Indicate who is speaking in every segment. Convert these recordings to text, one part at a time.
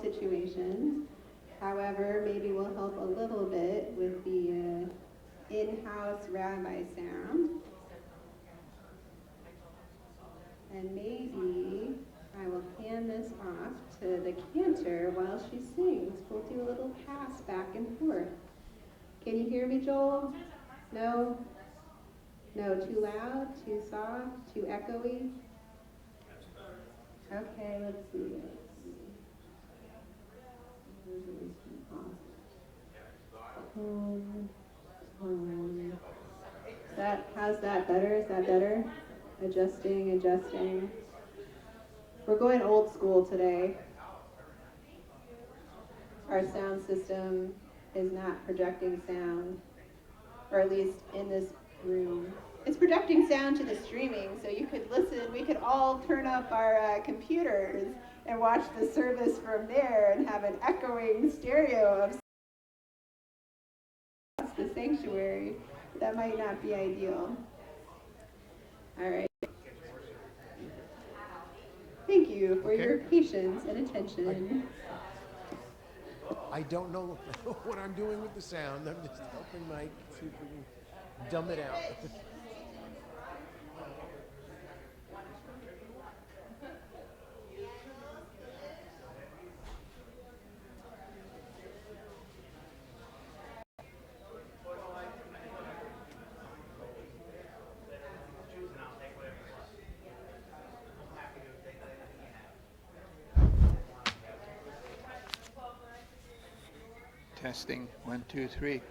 Speaker 1: situations. However, maybe we'll help a little bit with the in-house rabbi sound. And maybe I will hand this off to the cantor while she sings. We'll do a little pass back and forth. Can you hear me, Joel? No? No, too loud, too soft, too echoey? Okay, let's see. How's that better? Is that better? Adjusting. We're going old school today. Our sound system is not projecting sound, or at least in this room. It's projecting sound to the streaming, so you could listen. We could all turn up our computers and watch the service from there and have an echoing stereo of the sanctuary. That might not be ideal. All right. Thank you for your patience and attention.
Speaker 2: I don't know what I'm doing with the sound. I'm just helping Mike see if we can dumb it out.
Speaker 3: Testing, 1, 2, 3.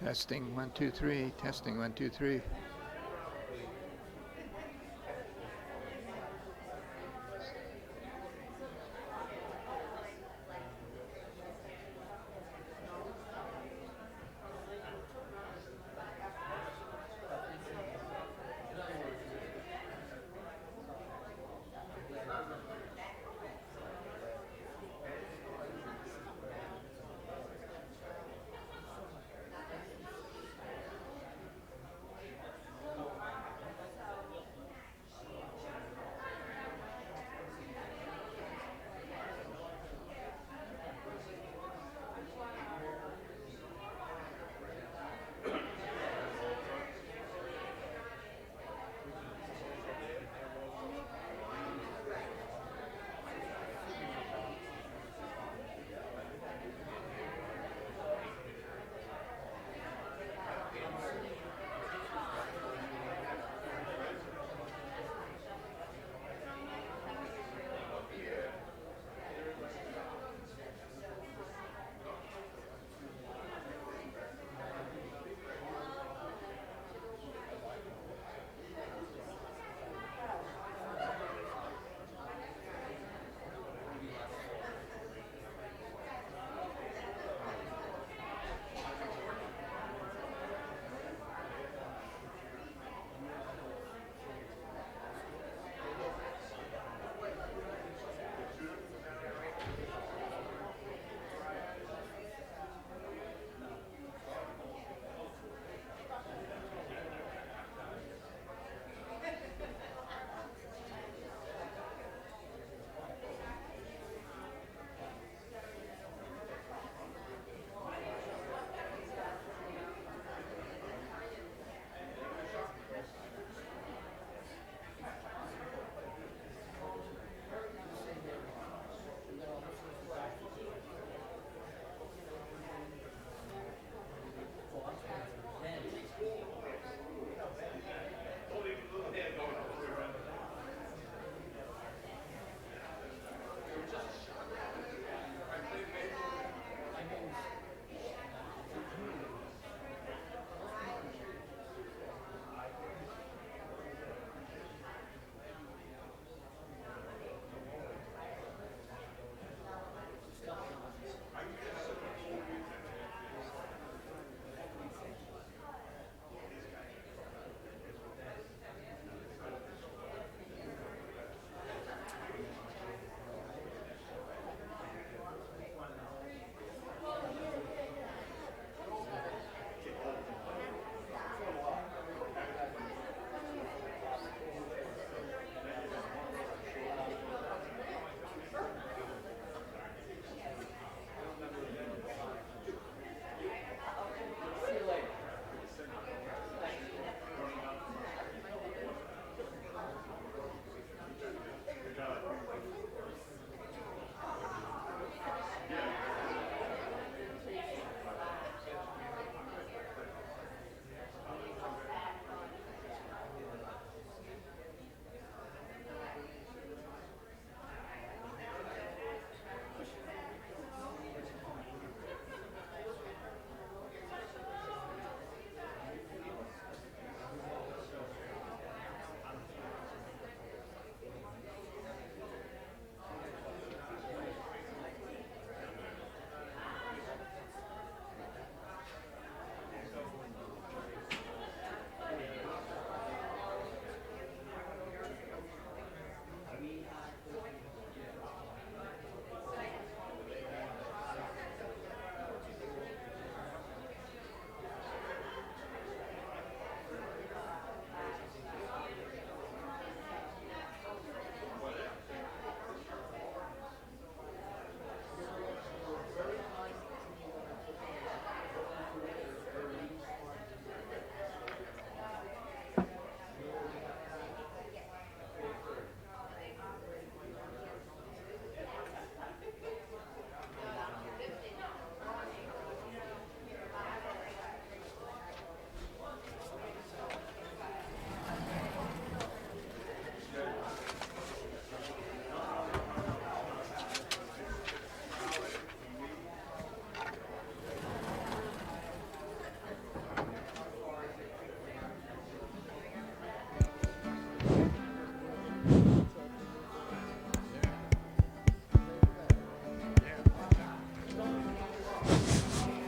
Speaker 3: Testing, 1, 2, 3. Testing, 1, 2, 3.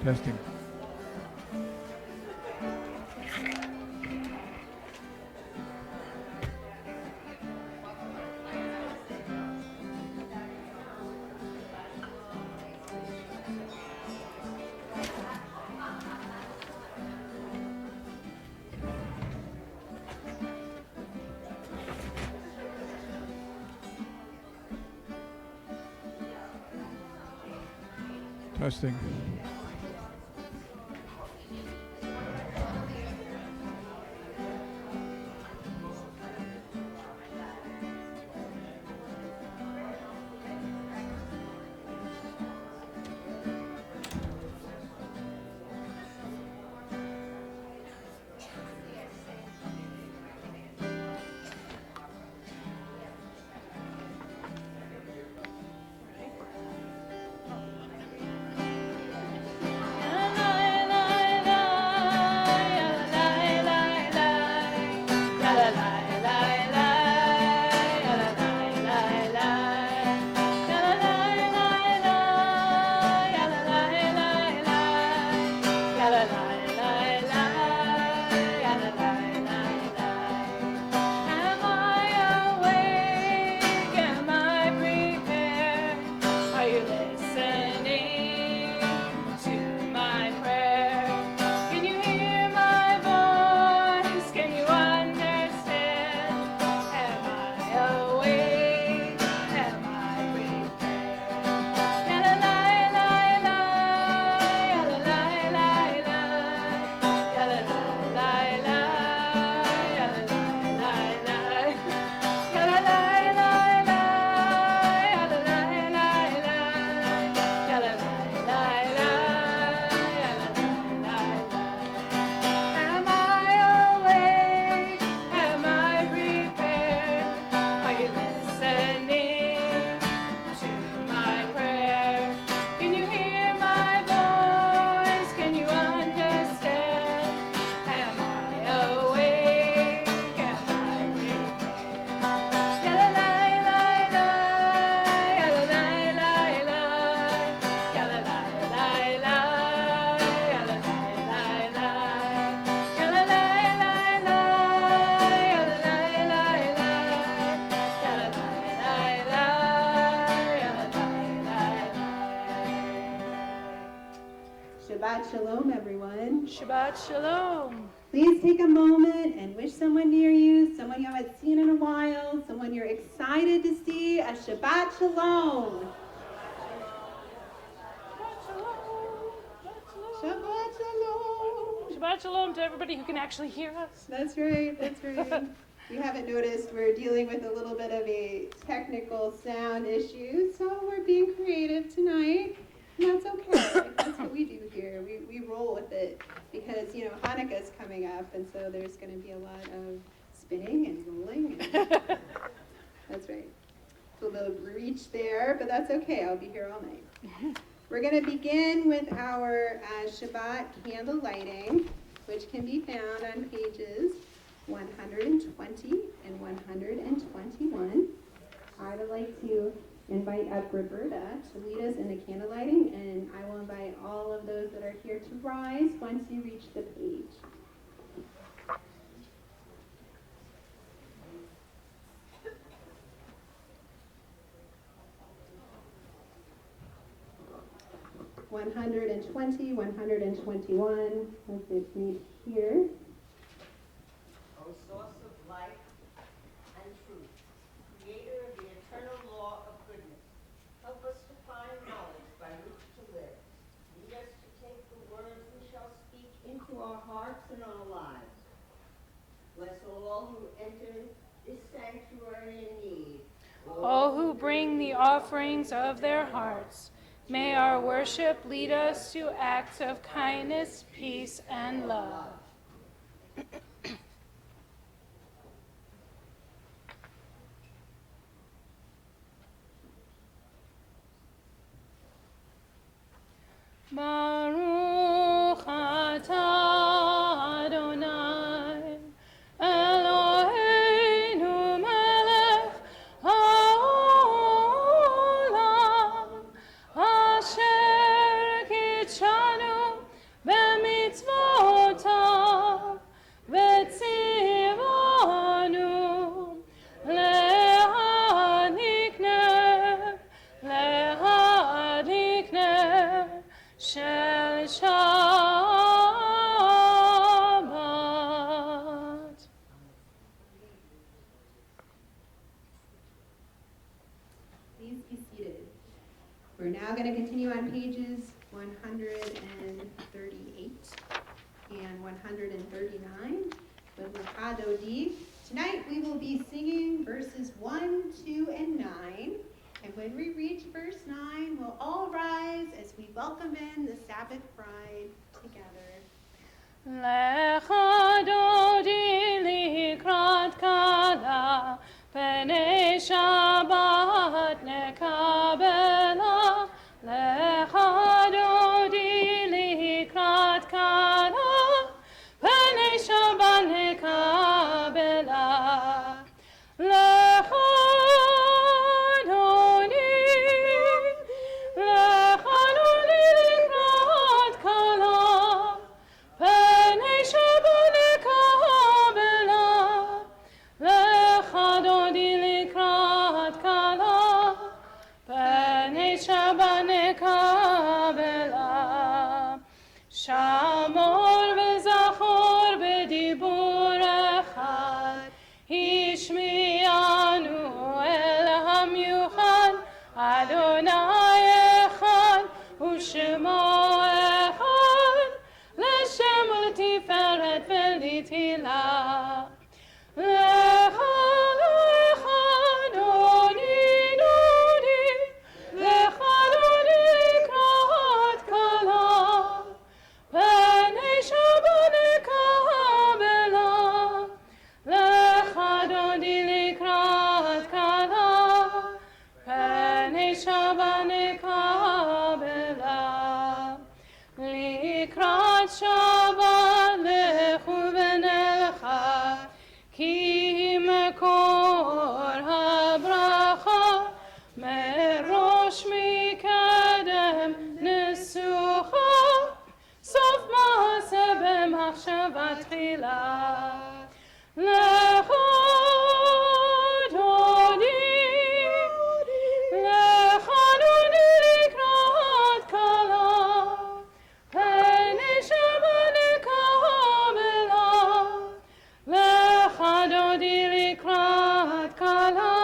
Speaker 3: Testing. Testing.
Speaker 1: Shabbat Shalom, everyone.
Speaker 4: Shabbat Shalom.
Speaker 1: Please take a moment and wish someone near you, someone you haven't seen in a while, someone you're excited to see, a Shabbat Shalom. Shabbat Shalom.
Speaker 4: Shabbat Shalom to everybody who can actually hear us.
Speaker 1: That's right, that's right. You haven't noticed we're dealing with a little bit of a technical sound issue, so we're being creative tonight. And that's okay. That's what we do here. We roll with it because, you know, Hanukkah's coming up, and so there's going to be a lot of spinning and rolling. And that's right. So they'll reach there, but that's okay. I'll be here all night. We're going to begin with our Shabbat candle lighting, which can be found on pages 120 and 121. I would like to invite up Roberta to lead us in the candle lighting, and I will invite all of those that are here to rise once you reach the page. (120, 121). Let's meet here.
Speaker 5: O source of life and truth, creator of the eternal law of goodness, help us to find knowledge by which to live. Lead us to take the words we shall speak into our hearts and our lives. Bless all who enter this sanctuary in need.
Speaker 4: All who bring the offerings of their hearts. May our worship lead us to acts of kindness, peace, and love. Baruch atah Adonai, Eloheinu melech haolam, asher kitshanu
Speaker 1: We're now going to continue on pages 138 and 139 with Mikado D. Tonight we will be singing verses 1, 2, and 9. And when we reach verse 9, we'll all rise as we welcome in the Sabbath bride together.
Speaker 4: Lecha dodi likrat kala, pnei Shabbat nekabela. Lecha dodi likrat kala, pnei Shabbat nekabela. Lecha dodi, lecha dodi likrat kala, pnei Shabbat nekabela. Lecha dodi likrat kala, pnei Shabbat nekabela. Shamor v'zachor b'dibur echad, Hishmi'anu el hamiuchad, Adonai echad, u'shemo echad, L'shem u'l'tiferet v'l'tila. Lecha, lecha, dodi, dodi, lecha dodi likrat kala, pnei Shabbat nekabela. Lecha dodi likrat kala, pnei Shabbat nekabela. Likrat Shabbat lechu v'nelcha, ki mekor habracha, merosh mikadem nesucha, sof ma'aseh b'machshava tchila. Lecha dodi, lecha dodi likrat kala, pnei Shabbat nekabela. Lecha dodi likrat kala,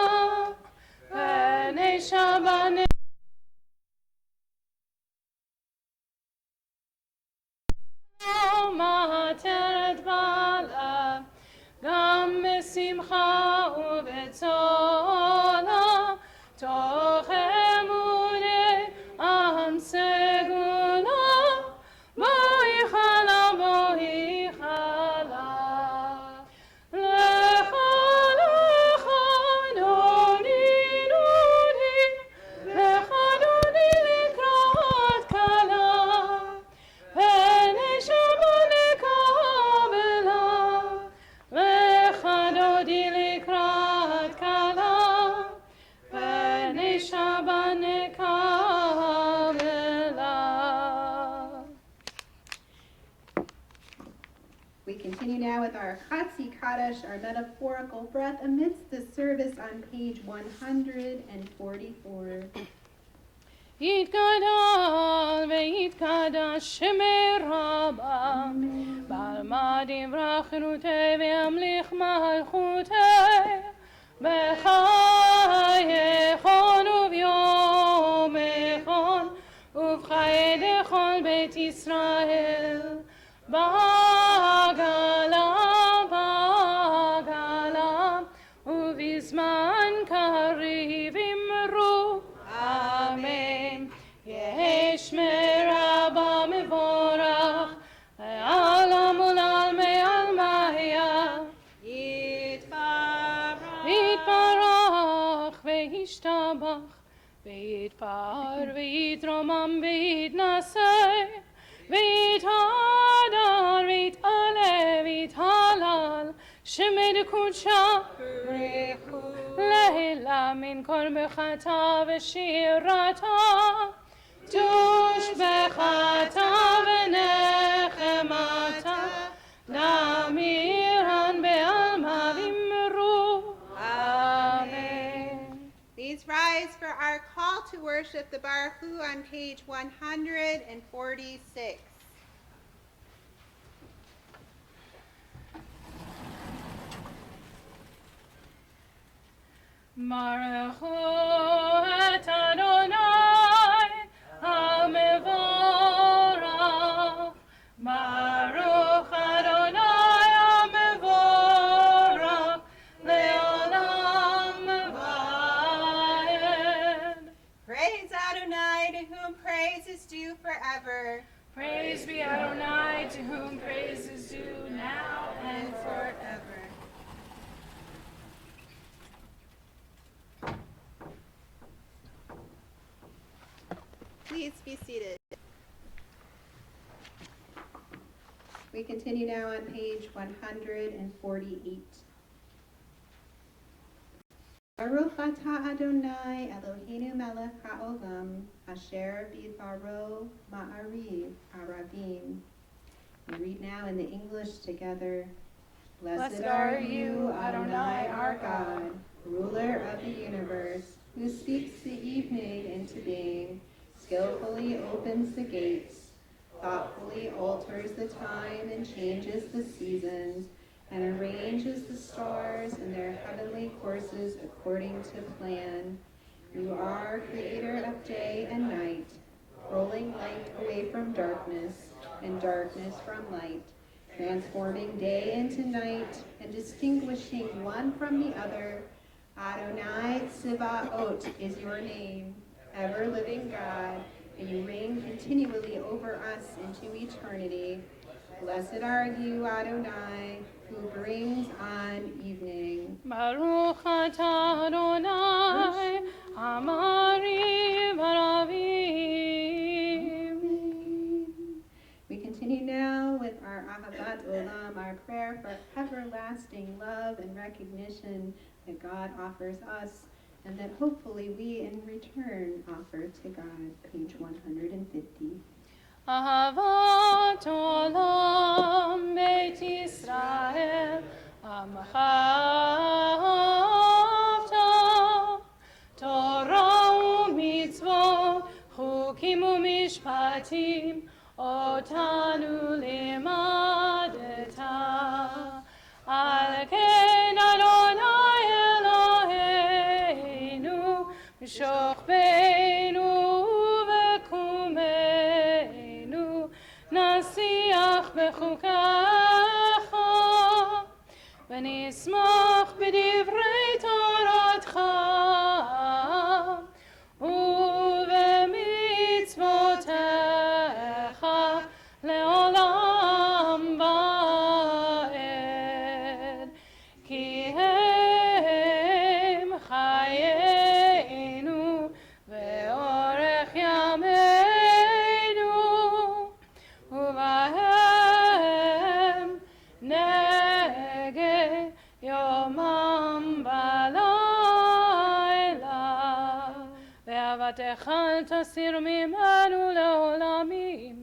Speaker 4: pnei Shabbat nekabela. מעטרת בעלה, גם בשמחה ובצולה, תוך אמוני עם סגולה, בואי חלה, בואי חלה. lecha, lecha, dodi, dodi, lecha dodi likrat kala, pnei Shabbat nekabela. Lecha dodi likrat kala, pnei Shabbat nekabela.
Speaker 1: We continue now with our Chatzi Kaddish, our metaphorical breath, amidst the service on page 144.
Speaker 4: יתגדל ויתקדש שמי רבה, בעלמא דברה חירותי וימליך מלכותי, בחייכון וביום איכון, ובחיי דכל בית ישראל, בעגלה, בעגלה, ובזמן קריב אמרו, אמן. יש מרבה מבורך, לעלם ולעלמי עלמיה. יתברך וישתבח, ויתפאר ויתרומם ויתנשא, ויתהדר ויתעלה ויתהלל, שמי דקודשה לילה מן כל בחטא ושירתה, קדוש בחטא ונחמתה, נמירן בעלמא ואמרו, אמן.
Speaker 1: Please rise for our call to worship the Baruch Hu on page 146.
Speaker 4: Baruch Hu et Adonai
Speaker 1: whom praise is due forever.
Speaker 4: Praise be Adonai, to whom praise is due now and forever.
Speaker 1: Please be seated. We continue now on page 148. Baruch atah Adonai Eloheinu melech haolam asher bidbaro ma'ariv arabim. We read now in the English together. Blessed are you, Adonai our God, ruler of the universe, who speaks the evening into being, skillfully opens the gates, thoughtfully alters the time and changes the seasons, and arranges the stars in their heavenly courses according to plan. You are creator of day and night, rolling light away from darkness and darkness from light, transforming day into night and distinguishing one from the other. Adonai Tzivaot is your name, ever-living God, and you reign continually over us into eternity. Blessed are you, Adonai, who brings on evening.
Speaker 4: Baruch atah Adonai, Amari Baravim.
Speaker 1: We continue now with our Ahavat Olam, our prayer for everlasting love and recognition that God offers us, and that hopefully we in return offer to God. Page 150.
Speaker 4: Ahavat Olam Beit Yisrael, Amcha Ahavta, Torah u'mitzvot, chukim u'mishpatim, otanu limadeta. Al ken Adonai Eloheinu, mishoch beinu v'kumeinu, nasiach b'chukacha, v'nismach b'divrei Toratcha, u'v'mitzvotecha le'olam va'ed, ki hem chayenu ve'orech yameinu, uvahem nege yomam balayla, ve'avatecha tasir mimanu le'olamim.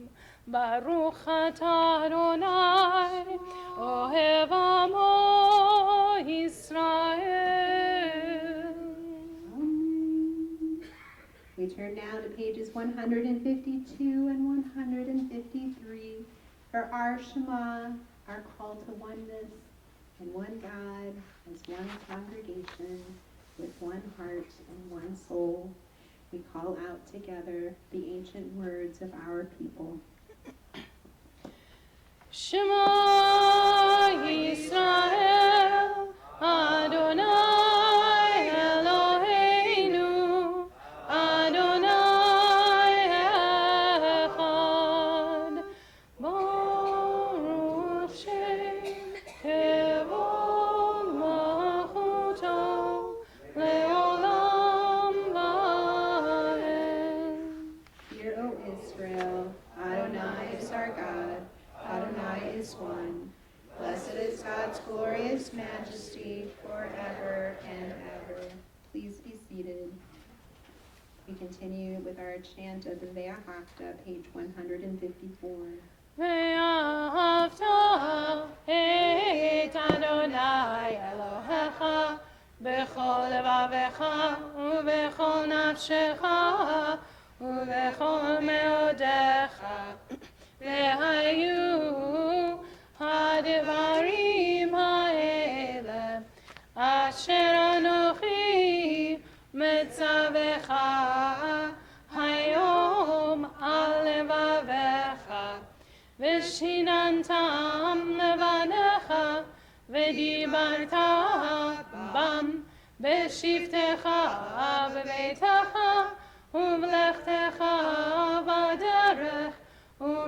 Speaker 4: Baruch atah Adonai, ohev amo Yisrael.
Speaker 1: We turn now to pages 152 and 153 for our Shema, our call to oneness and one God as one congregation with one heart and one soul. We call out together the ancient words of our people.
Speaker 4: Shema Yisrael, Adonai Eloheinu, Adonai Echad, Baruch Shem Kevod Malchuto Leolam Vaed.
Speaker 1: Hear, O Israel, Adonai is our God, Adonai is one. Blessed is God's glorious majesty forever and ever. Please be seated. We continue with our chant of the Ve'ahavta, page 154.
Speaker 4: ואהבת את אדוני אלוהיך בכל לבבך ובכל נפשך ובכל מאודיך, והיו הדברים האלה אשר אנוכי מצווך היום על לבבך, ושיננתם לבניך, ודיברת בם בשבתך בביתך ובלכתך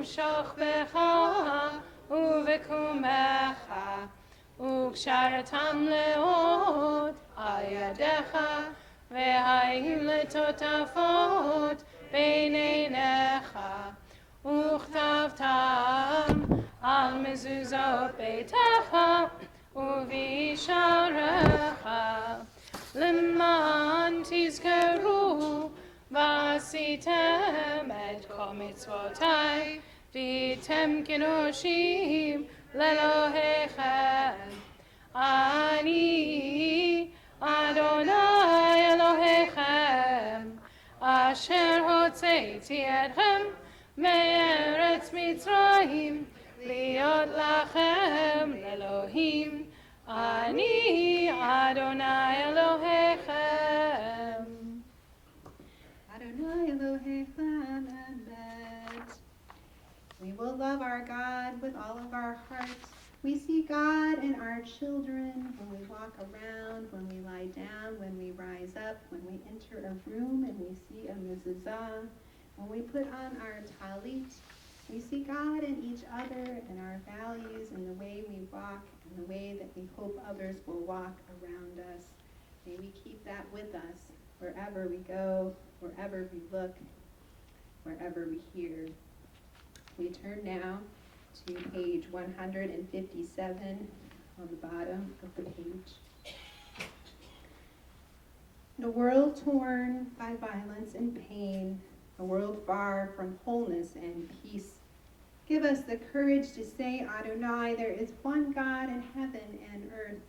Speaker 4: ושוכבך ובקומך, וקשרתם לאות על ידיך, והאם לטוטפות בין עיניך, וכתבתם על מזוזות ביתך ובשעריך, למען תזכרו ועשיתם את כל מצוותיי, והייתם קדושים לאלוהיכם. אני אדוני אלוהיכם, אשר הוצאתי אתכם מארץ מצרים, להיות לכם לאלוהים. אני אדוני אלוהיכם.
Speaker 1: Adonai Elohechem Emet. We will love our God with all of our hearts. We see God in our children when we walk around, when we lie down, when we rise up, when we enter a room and we see a mezuzah, when we put on our talit. We see God in each other and our values and the way we walk and the way that we hope others will walk around us. May we keep that with us wherever we go, wherever we look, wherever we hear. We turn now to page 157 on the bottom of the page. The world torn by violence and pain, a world far from wholeness and peace. Give us the courage to say, Adonai, there is one God in heaven and earth.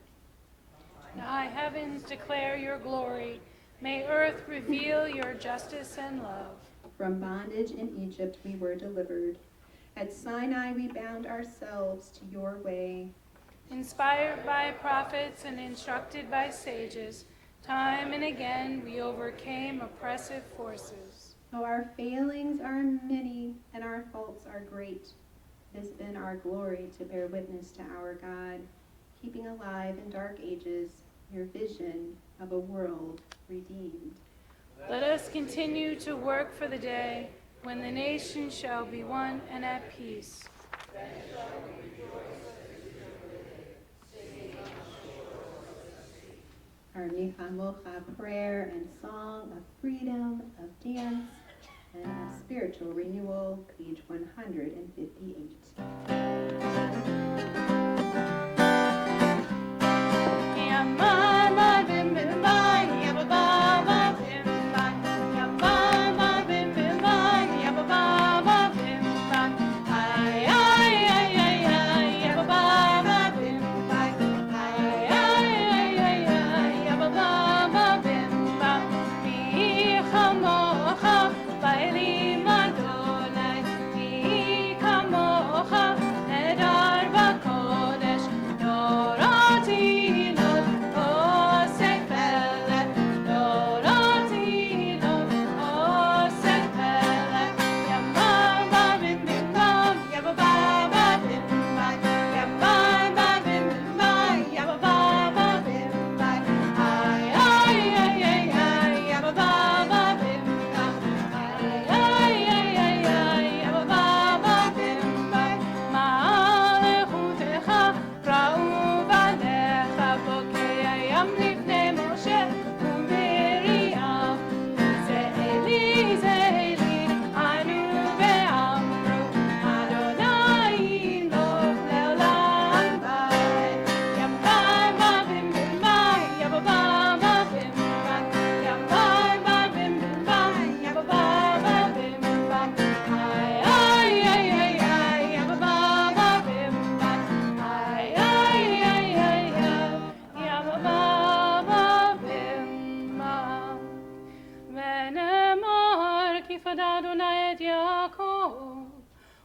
Speaker 4: Thy heavens declare your glory. May earth reveal your justice and love.
Speaker 1: From bondage in Egypt we were delivered. At Sinai we bound ourselves to your way.
Speaker 4: Inspired by prophets and instructed by sages, time and again we overcame oppressive forces.
Speaker 1: Though our failings are many and our faults are great, it has been our glory to bear witness to our God, keeping alive in dark ages your vision of a world redeemed.
Speaker 4: Let us continue to work for the day when the nations shall be one and at peace.
Speaker 1: Our Necha Mocha prayer and song of freedom, of dance, and of spiritual renewal, page 158.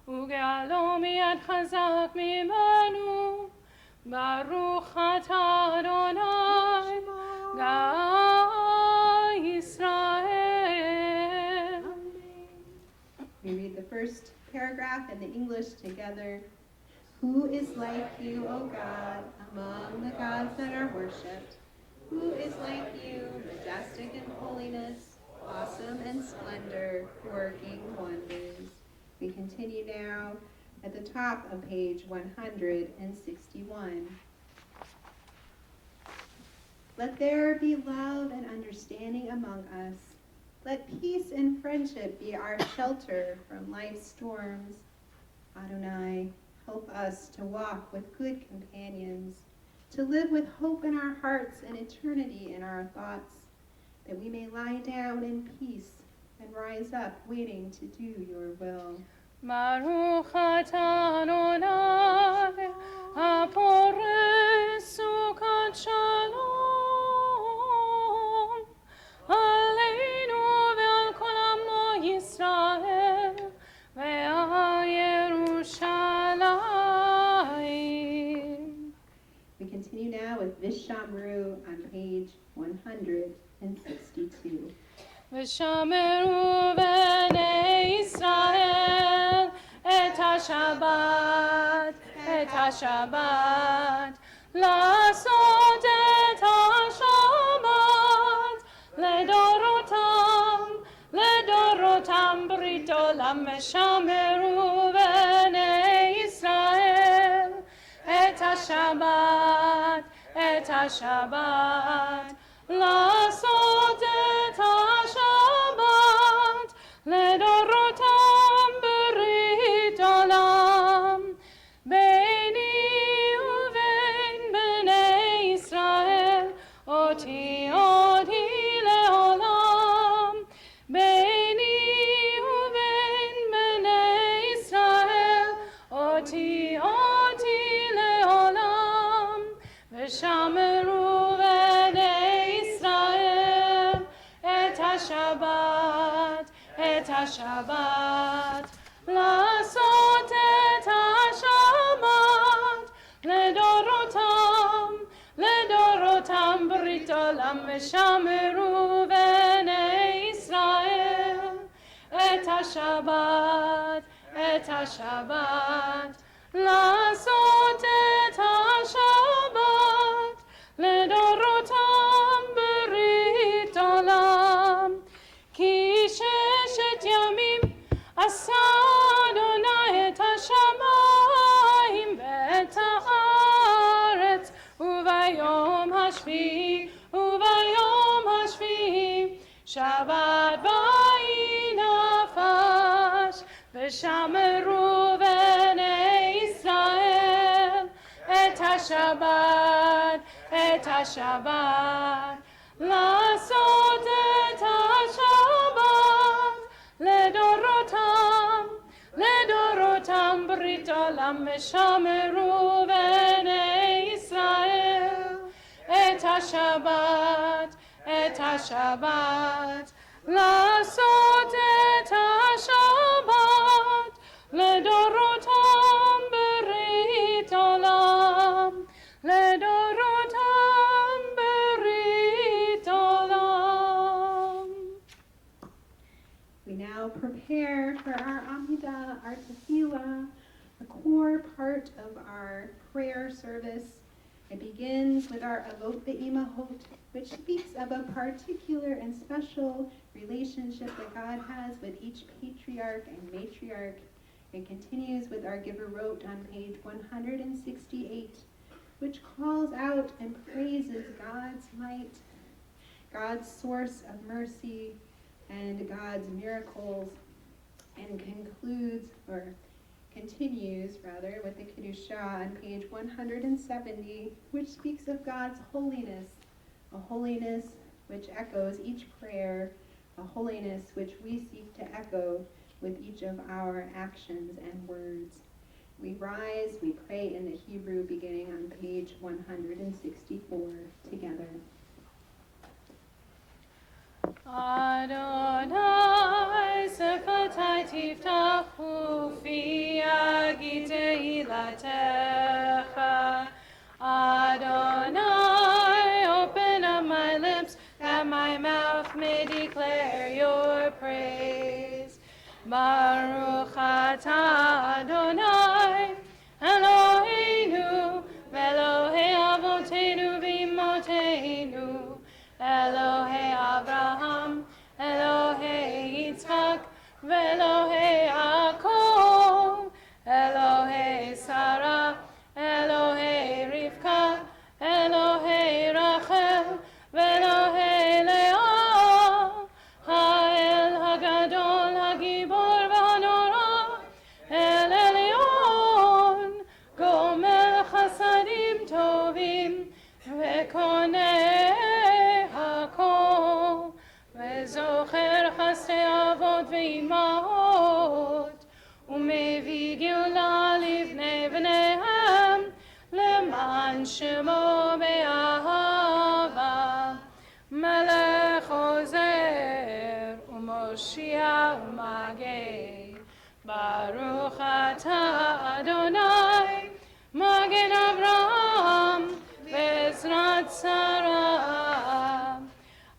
Speaker 4: וגאלו מיד חזק ממנו, ברוך אתה אדוני גאל ישראל.
Speaker 1: We read the first paragraph in the English together. Who is like you, O God, among the gods that are worshipped? Who is like you, majestic in holiness, awesome in splendor, working wonders? We continue now at the top of page 161. Let there be love and understanding among us. Let peace and friendship be our shelter from life's storms. Adonai, help us to walk with good companions, to live with hope in our hearts and eternity in our thoughts, that we may lie down in peace and rise up waiting to do your will.
Speaker 4: Baruch atah Adonai, haporeh sukat shalom, aleinu ve'al kol amno Yisrael, ve'al Yerushalayim.
Speaker 1: We continue now with Vishamru on page 162.
Speaker 4: ושמרו בני ישראל את השבת, לעשות את השבת לדורותם ברית עולם. ושמרו בני ישראל את השבת, לעשות את השבת לדורותם ברית עולם. ביני ובין בני ישראל אותי לעולם. ביני ובין בני ישראל אותי לעולם. ושמרו בני ישראל את השבת, לעשות את השבת לדורותם ברית עולם. ושמרו בני ישראל את השבת, לעשות את השבת לדורותם ברית עולם. כי 6 ימים עשה אדוני את השמיים ואת הארץ, וביום השביעי שבת ויהי נפש. ושמרו בני ישראל את השבת, לעשות את השבת לדורותם ברית עולם. ושמרו בני ישראל את השבת, לעשות את השבת לדורותם ברית עולם. לדורותם ברית עולם.
Speaker 1: We now prepare for our Amidah, our Tefillah, the core part of our prayer service. It begins with our Avot Ve'imahot, which speaks of a particular and special relationship that God has with each patriarch and matriarch. It continues with our Giverot on page 168, which calls out and praises God's might, God's source of mercy, and God's miracles, and continues with the Kedushah on page 170, which speaks of God's holiness, a holiness which echoes each prayer, a holiness which we seek to echo with each of our actions and words. We rise, we pray in the Hebrew beginning on page 164 together.
Speaker 4: Adonai sefatai tiftachu fi yagi tehilatecha. Adonai, open up my lips, that my mouth may declare your praise. Baruch atah Adonai, Eloheinu, Elohei Avotenu v'imotenu, Elohei Abraham, Elohei Yitzchak, Ve'Elohei Yaakov. ומביא גאולה לבני בניהם, למען שמו באהבה. מלך עוזר ומושיע ומגן, ברוך אתה אדוני, מגן אברהם בעזרת שרה.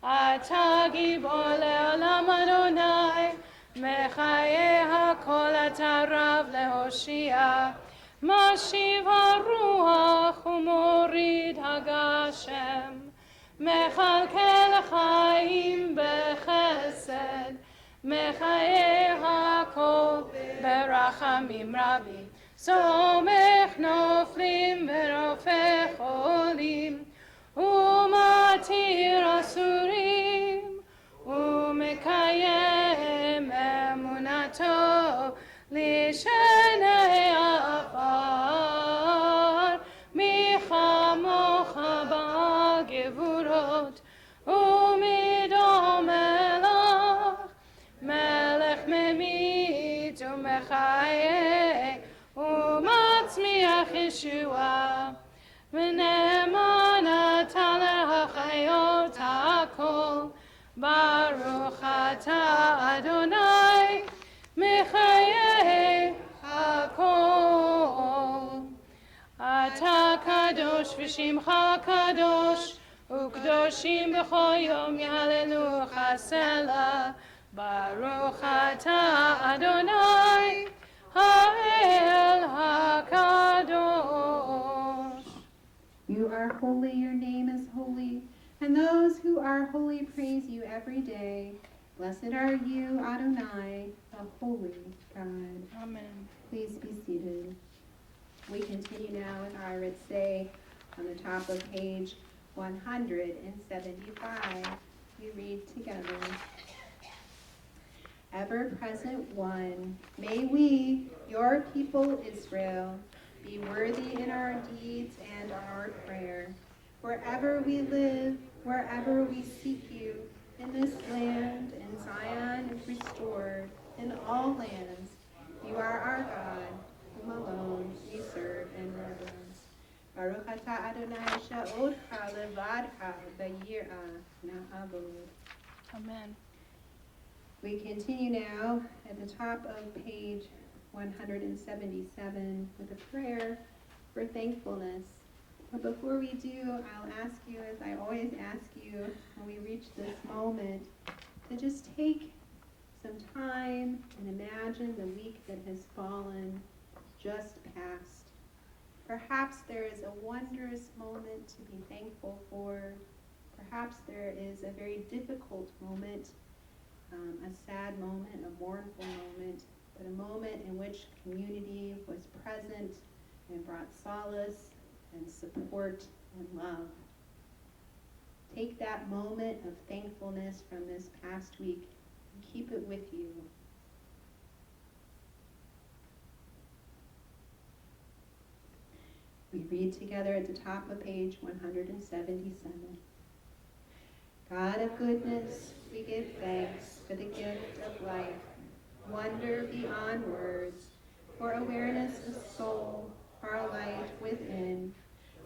Speaker 4: אתה גיבור לעולם אדוני, מחיי הכל אתה רב להושיע. משיב הרוח ומוריד הגשם, מכלכל חיים בחסד, מחיי הכל ברחמים רבים. סומך נופלים ורופא חולים, ומתיר אסורים, ומקיים אמונתו לשני עפר. מי כמוך בגבורות ומדום מלך, מלך ממית ומחיה ומצמיח ישועה. ונאמן אתה להחיות הכל, ברוך אתה אדוני מחיי הכל. אתה קדוש ושמך קדוש, וקדושים בכל יום יהללוך סלה. ברוך אתה אדוני האל הקדוש.
Speaker 1: You are holy, your name is holy, and those who are holy praise you every day. Blessed are you, Adonai, the holy God.
Speaker 4: Amen.
Speaker 1: Please be seated. We continue now with our Ritzay on the top of page 175. We read together. Ever-present one, may we, your people Israel, be worthy in our deeds and our prayer. Wherever we live, wherever we seek you, in this land, in Zion is restored, in all lands, you are our God, whom alone we serve and reverence. Baruch atah Adonai she'odcha levadcha b'yirah na'avod.
Speaker 4: Amen.
Speaker 1: We continue now at the top of page 177 with a prayer for thankfulness. But before we do, I'll ask you, as I always ask you when we reach this moment, to just take some time and imagine the week that has fallen just past. Perhaps there is a wondrous moment to be thankful for. Perhaps there is a very difficult moment, a sad moment, a mournful moment, but a moment in which community was present and brought solace and support and love. Take that moment of thankfulness from this past week and keep it with you. We read together at the top of page 177. God of goodness, we give thanks for the gift of life, wonder beyond words, for awareness of soul, our light within,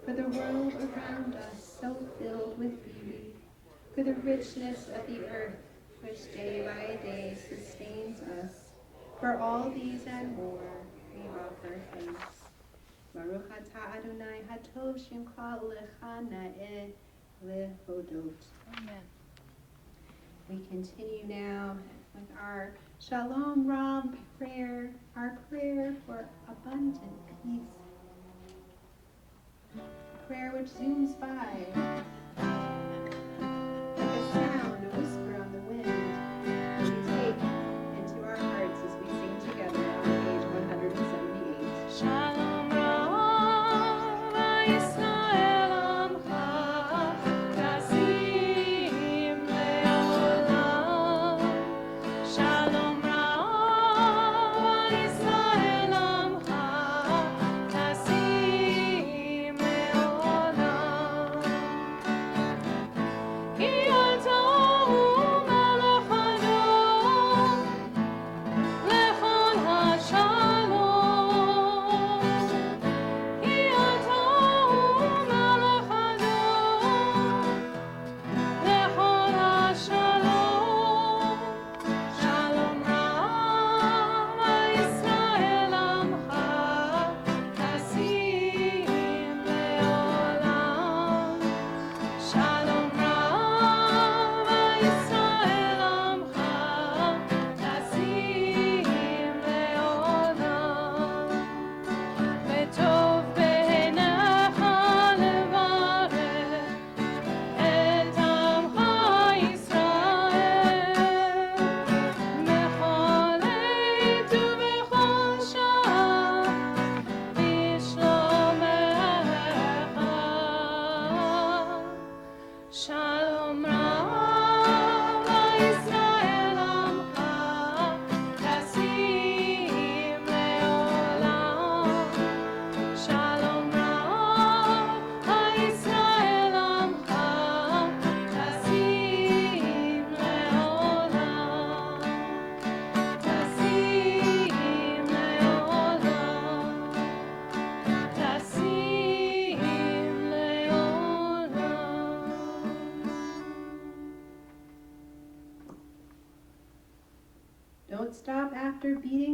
Speaker 1: for the world around us so filled with beauty, for the richness of the earth which day by day sustains us. For all these and more, we offer thanks. Baruch atah Adonai hatov shemcha lecha na'eh lehodot.
Speaker 4: Amen.
Speaker 1: We continue now with our Shalom Ram prayer, our prayer for abundant peace. Prayer which zooms by like a sound, a whisper on the wind, that we take into our hearts as we sing together on page 178.
Speaker 4: Shalom Rava Yisrael Amcha Tasim Le'olam. Shalom Rava Yisrael Amcha Tasim Le'olam.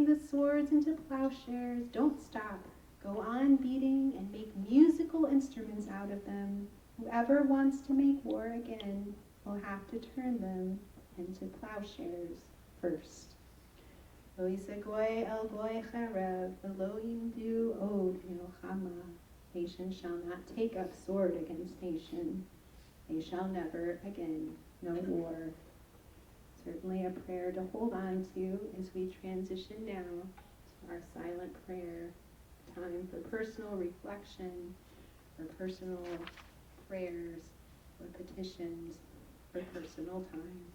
Speaker 1: the swords into plowshares. Don't stop. Go on beating and make musical instruments out of them. Whoever wants to make war again will have to turn them into plowshares first. Lo yisegoy el goy cherev, v'lo yimdu od milchama. Nation shall not take up sword against nation. They shall never again know war. Certainly a prayer to hold on to as we transition now to our silent prayer time for personal reflection, for personal prayers, for petitions, for personal time.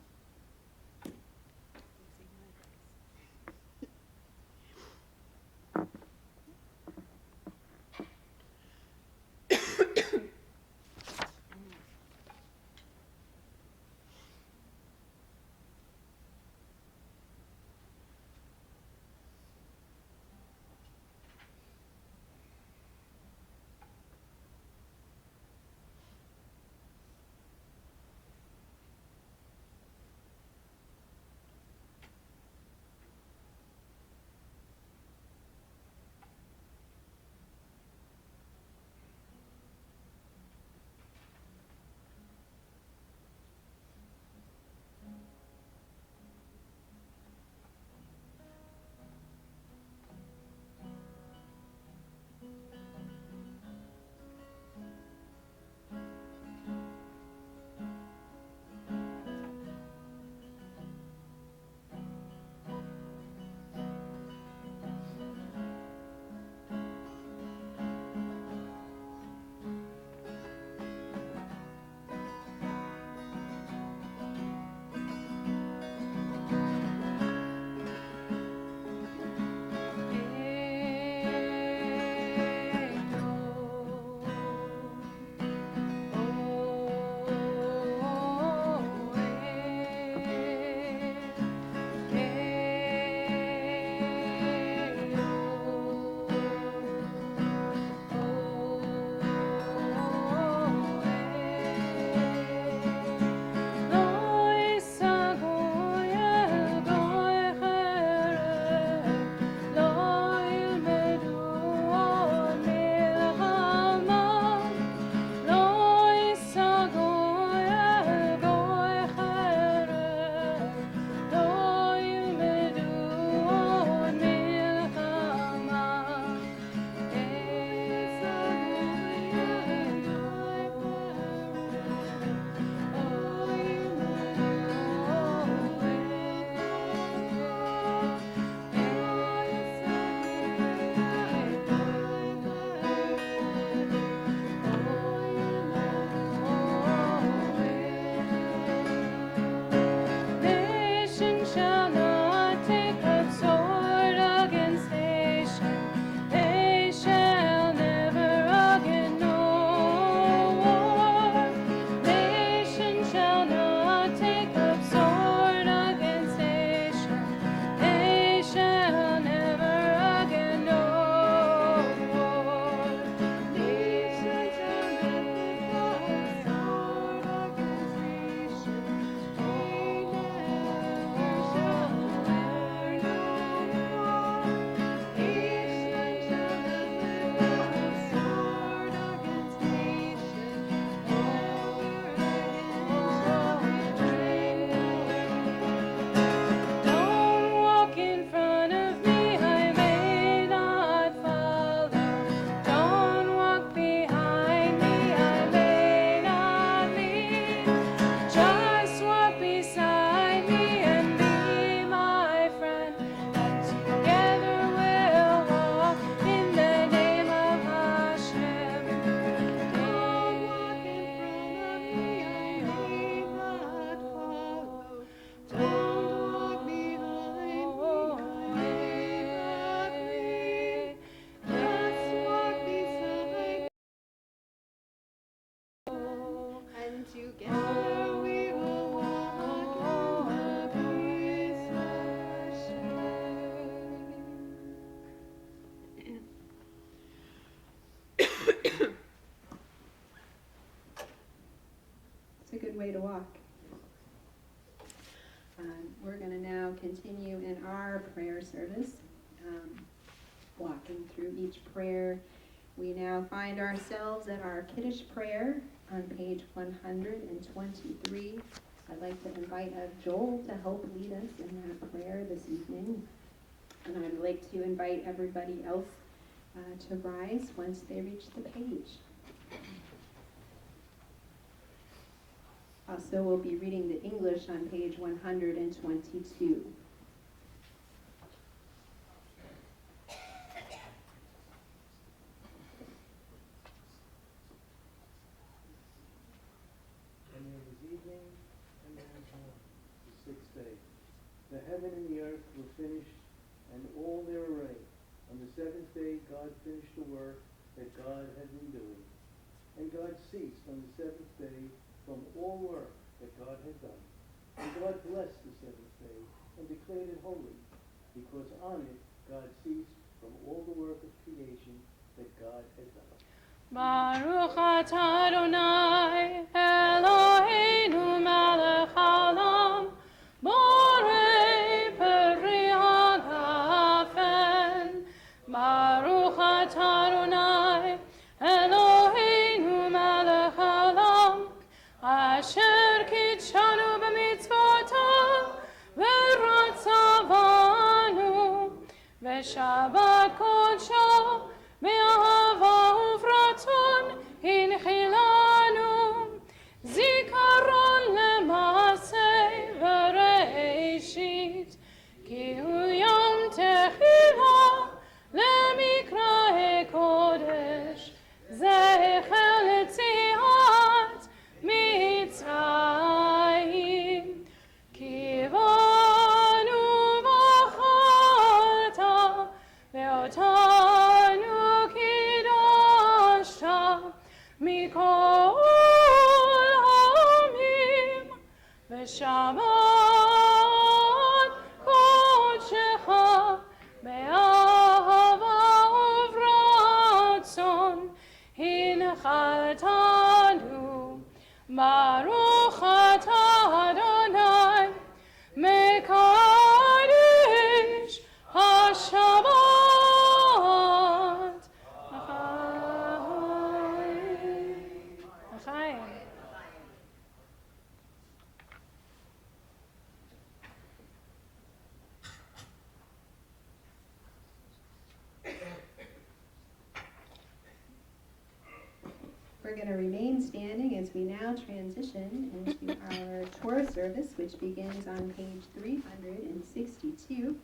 Speaker 1: Together we will walk in the peace of shame. It's a good way to walk. We're going to now continue in our prayer service walking through each prayer. We now find ourselves in our Kiddush prayer on page 123. I'd like to invite Joel to help lead us in that prayer this evening. And I'd like to invite everybody else to rise once they reach the page. Also, we'll be reading the English on page 122.
Speaker 6: And there was evening, and there was morning, the sixth day. The heaven and the earth were finished, and all their array. On the seventh day God finished the work that God had been doing. And God ceased on the seventh day from all work that God had done. And God blessed the seventh day and declared it holy, because on it God ceased from all the work of creation that God had done.
Speaker 4: Baruch atah Adonai Eloheinu melech haolam borei peri hagafen. Baruch atah Adonai Eloheinu melech haolam asher kitshanu b'mitzvotav v'ratzavanu v'shabbat kodsho be'ahava uvratzon hinchilanu zikaron le'maseh v'reishit ki hu yom techila le'mikra'e kodesh zecher letziat mitzrayim kivanu b'charta ve'otanu kidashta mikol hamim v'shabbat kodshecha be'ahava uvratzon hinchaltanu Baruch atah Adonai mekadesh hashabbat L'chaim.
Speaker 1: We're going to remain standing as we now transition into our Torah service, which begins on page 362.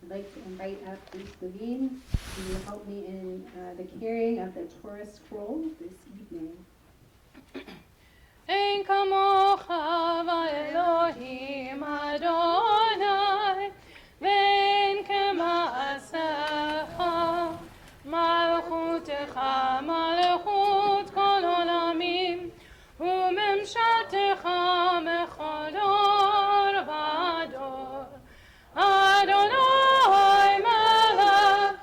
Speaker 1: I'd like to invite up Bruce Levine to help me in the carrying of the Torah scroll this evening.
Speaker 4: Ein kamocha v'Elohim Adonai ve'en kema'asecha malchutecha malchut kol olamim u'memshaltecha mechol dor v'dor Adonai melech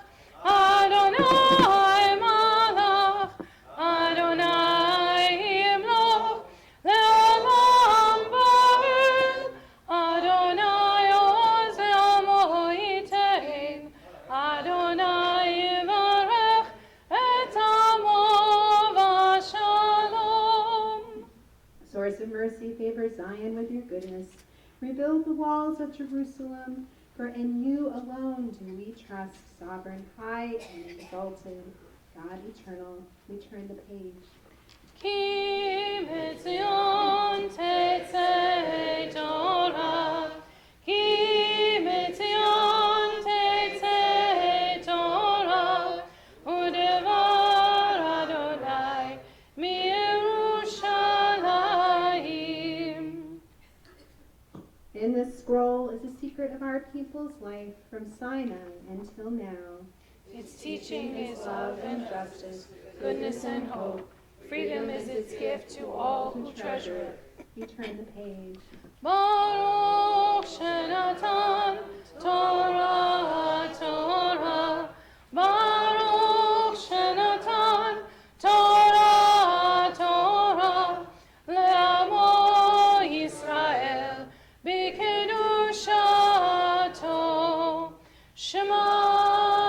Speaker 4: Adonai malach Adonai yimloch le'olam va'ed Adonai oz le'amo yitein Adonai yivarech et amo v'shalom.
Speaker 1: Source of mercy, favor Zion with your goodness. Rebuild the walls of Jerusalem, for in you alone do we trust, sovereign, high, and exalted, God eternal. We turn the page.
Speaker 4: Ki mitzion tetzei Torah, ki mitzion tetzei Torah, u'devar Adonai mi'Yerushalayim.
Speaker 1: In this scroll is the secret of our people's life from Sinai until now.
Speaker 4: Its teaching is love and justice, goodness and hope. Freedom is its gift to all who treasure it.
Speaker 1: We turn the page.
Speaker 4: Baruch Shenatan Torah Torah. Baruch Shenatan Torah Torah. Le'amo Yisrael b'kedushato. Shema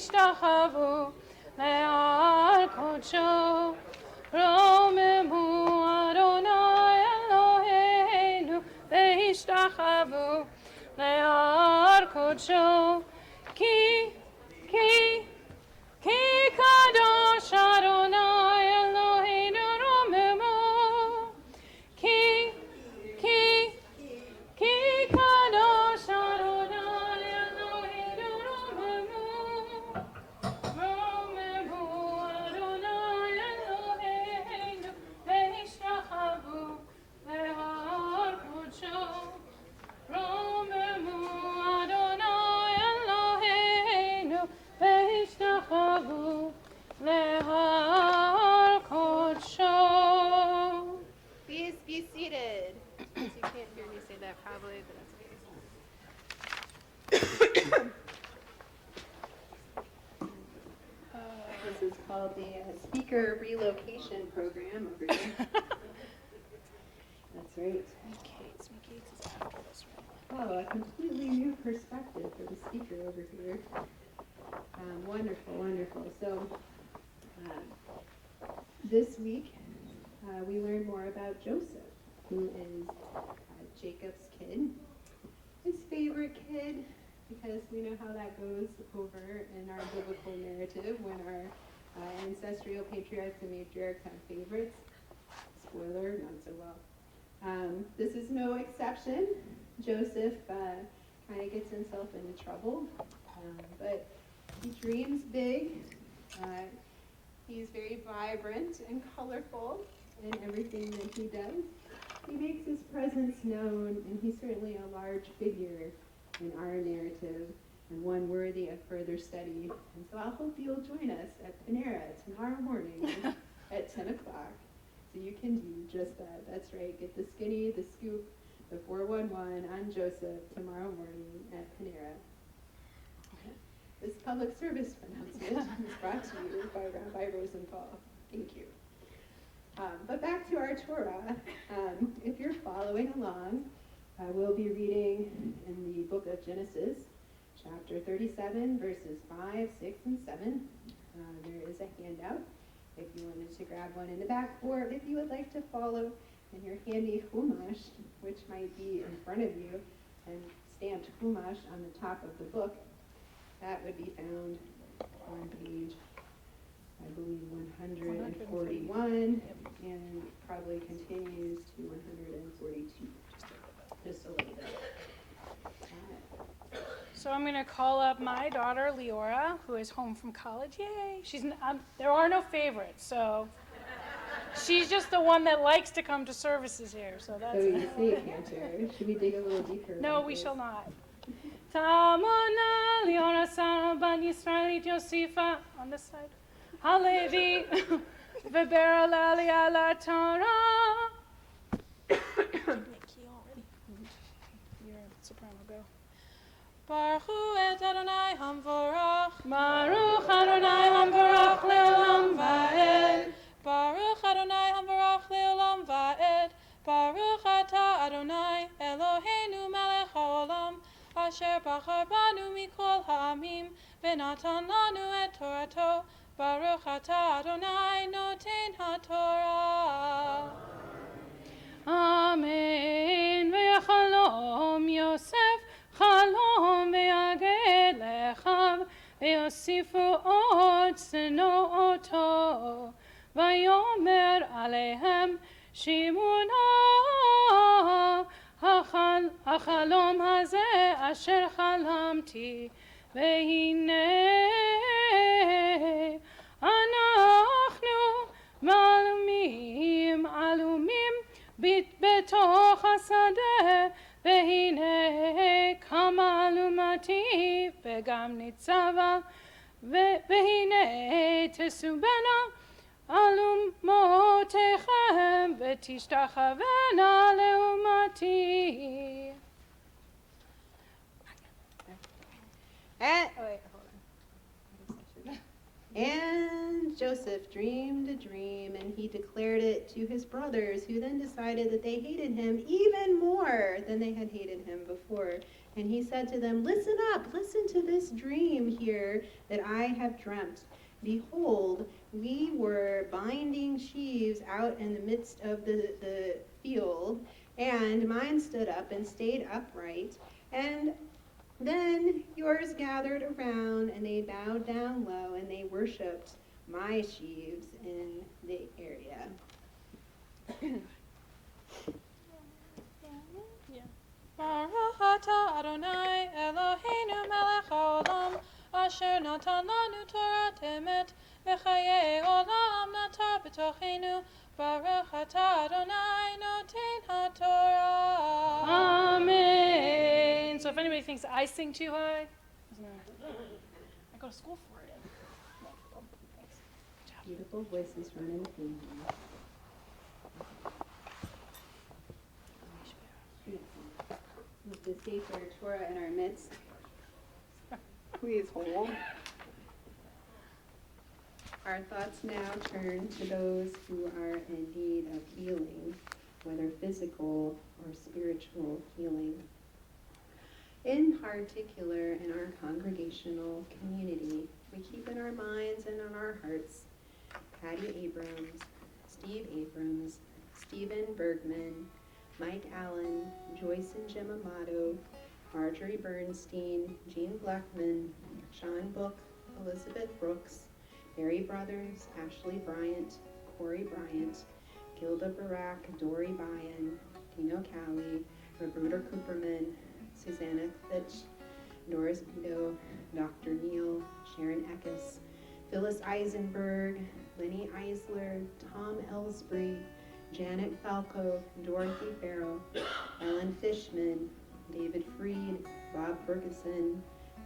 Speaker 4: והשתחוו להר קודשו. רוממו אדוני אלוהינו והשתחוו להר קודשו. כי קדוש אדוני אלוהינו רוממו. כי קדוש אדוני אלוהינו רוממו. רוממו אדוני אלוהינו והשתחוו להר קודשו. רוממו אדוני אלוהינו והשתחוו להר קודשו.
Speaker 1: Please be seated. You can't hear me say that probably, but that's okay. This is called the Speaker Relocation Program over here. That's right.
Speaker 4: Kate's is after this one.
Speaker 1: Oh, a completely new perspective for the speaker over here. Wonderful, wonderful. So, this week we learned more about Joseph, who is Jacob's kid, his favorite kid, because we know how that goes over in our biblical narrative when our ancestral patriarchs and matriarchs have favorites. Spoiler, not so well. This is no exception. Joseph kind of gets himself into trouble, but he dreams big. He's very vibrant and colorful in everything that he does. He makes his presence known, and he's certainly a large figure in our narrative and one worthy of further study. And so I hope you'll join us at Panera tomorrow morning at 10 o'clock. So you can do just that. That's right. Get the skinny, the scoop, the 411 on Joseph tomorrow morning at Panera. This public service announcement is brought to you by Rabbi Rosenthal. Thank you. But back to our Torah. If you're following along, we'll be reading in the book of Genesis, chapter 37, verses 5, 6, and 7. There is a handout if you wanted to grab one in the back, or if you would like to follow in your handy Chumash, which might be in front of you, and stamped Chumash on the top of the book. That would be found on page, I believe, 141, and probably continues to 142, just a little bit.
Speaker 4: So I'm going to call up my daughter, Leora, who is home from college. Yay! There are no favorites, so she's just the one that likes to come to services here. So that's
Speaker 1: So you say it, Cantor. Should we dig a little deeper?
Speaker 4: No,
Speaker 1: about
Speaker 4: we
Speaker 1: this?
Speaker 4: shall not. Tamona Leora Sara Ban Yisraelit Yosifa on this side. Halevi Vibera Lali Ala Torah. You're a soprano, go. Baruch et Adonai Hamvorach. Baruch Adonai Hamvorach Leolam Va'ed. Baruch Adonai Hamvorach Leolam Va'ed. Baruch Ata Adonai Eloheinu Melech HaOlam. Asher Bachar Banu Mikol Ha'amim V'natan Lanu et Torato. Baruch Ata Adonai Noten HaTorah. Amen. Ve'chalom Yosef Chalom ve'yaged lechav ve'yosifu od seno'oto vayomer alehem shimuna החלום הזה אשר חלמתי והנה אנחנו עלומים בתוך השדה והנה קמה אלומתי וגם ניצבה והנה תסובנה אלומותיכם ותשתחוונה לאומתי.
Speaker 1: And Joseph dreamed a dream, and he declared it to his brothers, who then decided that they hated him even more than they had hated him before. And he said to them, "Listen up, listen to this dream here that I have dreamt. Behold, we were binding sheaves out in the midst of the field, and mine stood up and stayed upright. And then yours gathered around, and they bowed down low, and they worshipped my sheaves in the area."
Speaker 4: Baruch atah Adonai Eloheinu melech haolam, asher natan lanu Torat emet, v'chayei olam natar b'tochenu. Baruch atah Adonai noten haTorah. Amen. So if anybody thinks I sing too high, I go to school for it. Thanks. Good job.
Speaker 1: Beautiful voices from in the family. With the Sefer Torah in our midst, please hold. Our thoughts now turn to those who are in need of healing, whether physical or spiritual healing. In particular, in our congregational community, we keep in our minds and on our hearts Patty Abrams, Steve Abrams, Stephen Bergman, Mike Allen, Joyce and Jim Amato, Marjorie Bernstein, Jean Blackman, Sean Book, Elizabeth Brooks, Mary Brothers, Ashley Bryant, Corey Bryant, Gilda Barak, Dory Bayan, Dino Cowley, Roberta Cooperman, Susanna Fitch, Doris Vito, Dr. Neal, Sharon Eckes, Phyllis Eisenberg, Lenny Eisler, Tom Ellsbury, Janet Falco, Dorothy Farrow, Ellen Fishman, David Freed, Bob Ferguson,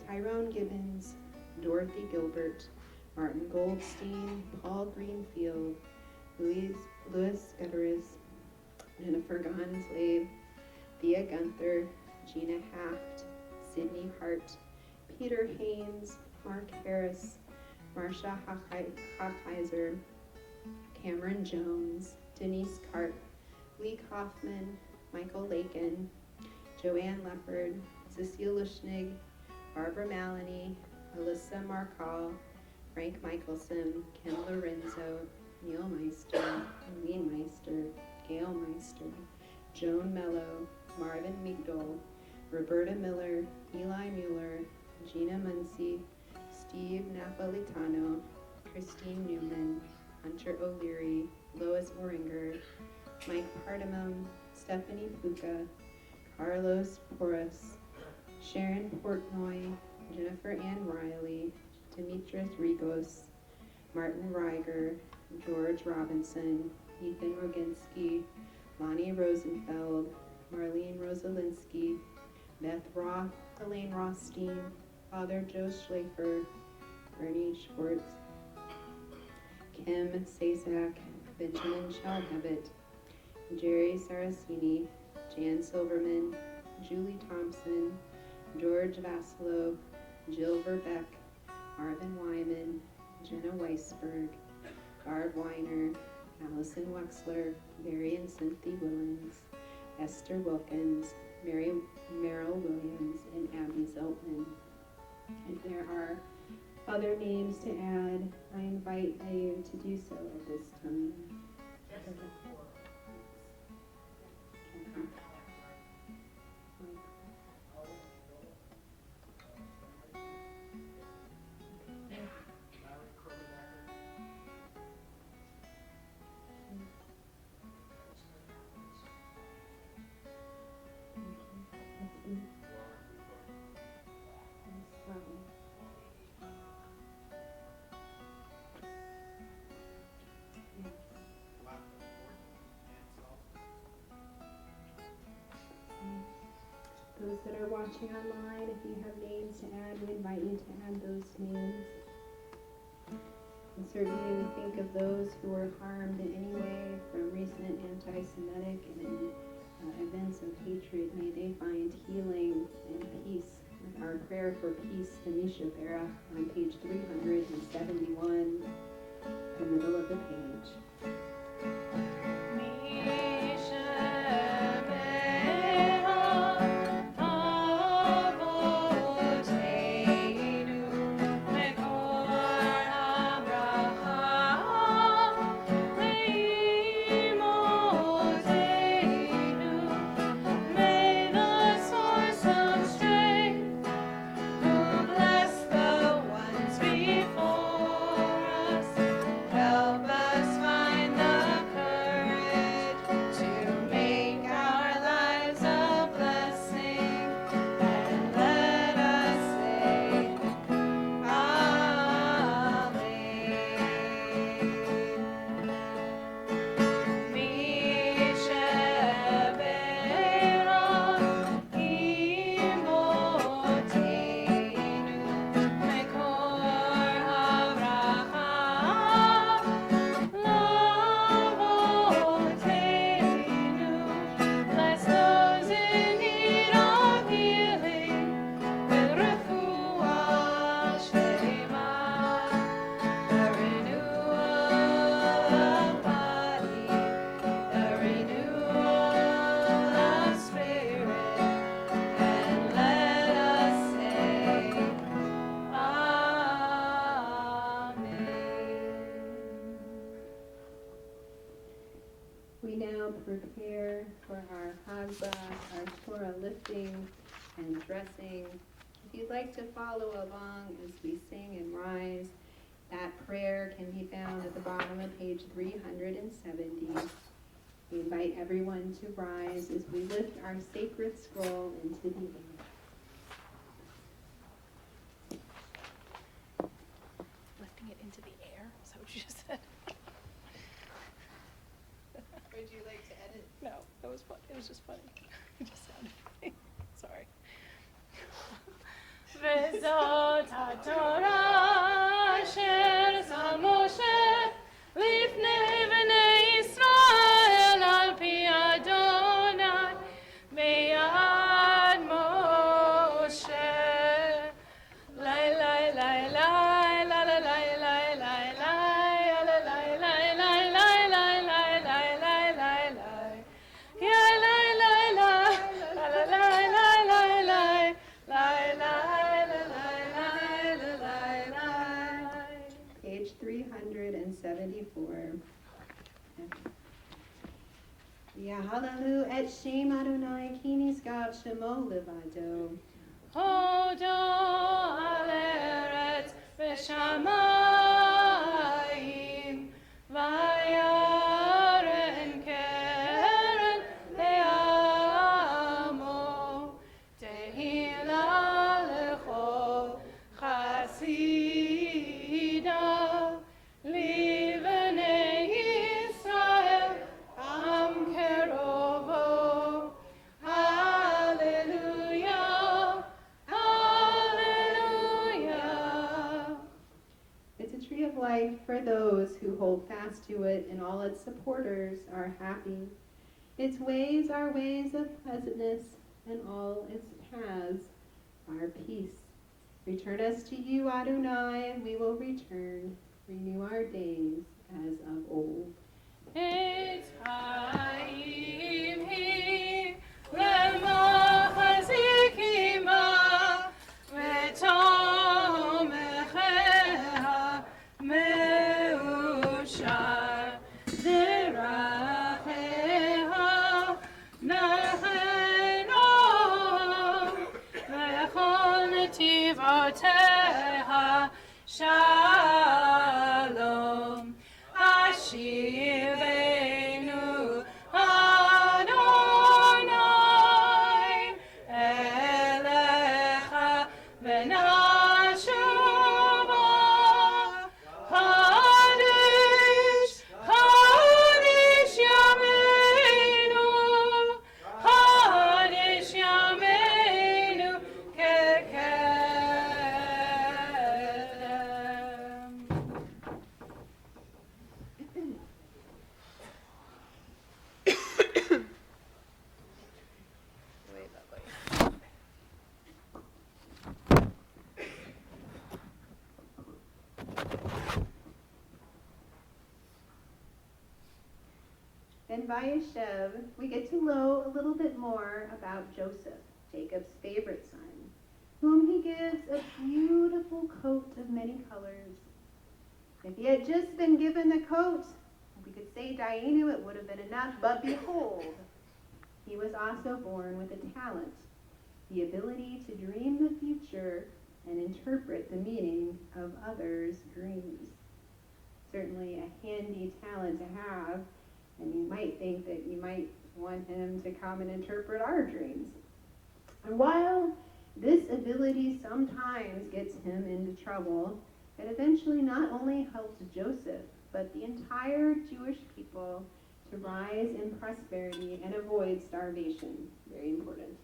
Speaker 1: Tyrone Gibbons, Dorothy Gilbert, Martin Goldstein, Paul Greenfield, Louis Gutierrez, Jennifer Gonslave, Thea Gunther, Gina Haft, Sydney Hart, Peter Haynes, Mark Harris, Marsha Hochheiser, Cameron Jones, Denise Karp, Lee Kaufman, Michael Lakin, Joanne Leopard, Cecile Luschnig, Barbara Maloney, Alyssa Markall, Frank Michelson, Ken Lorenzo, Neil Meister, Eileen Meister, Gail Meister, Joan Mello, Marvin Migdol, Roberta Miller, Eli Mueller, Gina Muncy, Steve Napolitano, Christine Newman, Hunter O'Leary, Lois Oringer, Mike Hardamum, Stephanie Puka, Carlos Porras, Sharon Portnoy, Jennifer Ann Riley, Demetrius Rigos, Martin Reiger, George Robinson, Ethan Roginski, Lonnie Rosenfeld, Marlene Rosalinsky, Beth Roth, Elaine Rothstein, Father Joe Schlafer, Bernie Schwartz, Kim Sasak, Benjamin Shalhevitt, Jerry Saracini, Jan Silverman, Julie Thompson, George Vasilo, Jill Verbeck, Marvin Wyman, Jenna Weisberg, Barb Weiner, Allison Wexler, Mary and Cynthia Willens, Esther Wilkins, Merrill Williams, and Abby Zeltman. If there are other names to add, I invite you to do so at this time. Those that are watching online, if you have names to add, we invite you to add those names. And certainly we think of those who were harmed in any way from recent anti-Semitic and events of hatred. May they find healing and peace. With our prayer for peace, the Misha Berach on page 371, in the middle of the page. prepare for our Hagba, our Torah lifting and dressing. If you'd like to follow along as we sing and rise, that prayer can be found at the bottom of page 370. We invite everyone to rise as we lift our sacred scroll into the air.
Speaker 4: Lifting it into the air? Is that what you just said?
Speaker 1: Would you like to edit?
Speaker 4: No, that was fun. It was just funny. It just sounded funny. Sorry. Vezot HaTorah asher sam Moshe lifnei bnei Yisrael al pi Adonai meyad Moshe. Lai lai lai lai la la lai lai lai lai la lai lai lai lai lai lai lai lai lai lai. Ya lai lai lai la la lai lai lai lai lai lai la lai lai la lai lai.
Speaker 1: Page 374. Yahalalu et Shem Adonai ki nisgav shemo levado.
Speaker 4: Hodo al eretz v'shamayim vayaren keren le'amo tehila lechol chasida livnei Yisrael am kerovo. Hallelujah, hallelujah.
Speaker 1: It's a tree of life for those who hold fast to it, and all its supporters are happy. Its ways are ways of pleasantness, and all its paths are peace. Return us to you, Adonai, and we will return. Renew our days as of old.
Speaker 4: It's Chaim hi lemachazikima v'tomecheha meushar zeracheha nachenom v'chol netivoteha shalom. Ashivenu Adonai elecha v'nashuva Hadish, Hadish Yameinu Hadish Yameinu kekedem.
Speaker 1: In Vayeshev, we get to know a little bit more about Joseph, Jacob's favorite son, whom he gives a beautiful coat of many colors. If he had just been given the coat, we could say Dainu, it would have been enough, but behold, he was also born with a talent, the ability to dream the future and interpret the meaning of others' dreams. Certainly a handy talent to have, and you might think that you might want him to come and interpret our dreams. And while this ability sometimes gets him into trouble, it eventually not only helps Joseph, but the entire Jewish people to rise in prosperity and avoid starvation. Very important.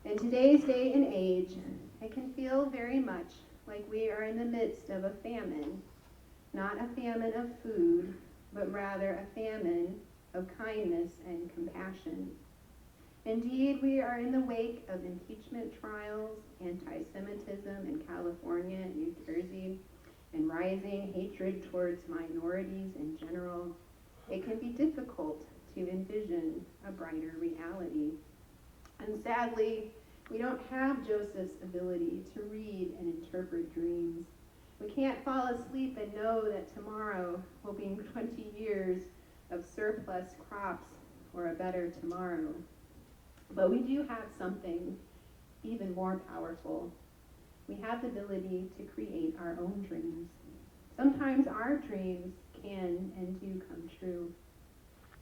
Speaker 1: In today's day and age, it can feel very much like we are in the midst of a famine, not a famine of food, but rather a famine of kindness and compassion. Indeed, we are in the wake of impeachment trials, anti-Semitism in California and New Jersey, and rising hatred towards minorities in general. It can be difficult to envision a brighter reality. And sadly, we don't have Joseph's ability to read and interpret dreams. We can't fall asleep and know that tomorrow will be 20 years of surplus crops or a better tomorrow. But we do have something even more powerful. We have the ability to create our own dreams. Sometimes our dreams can and do come true.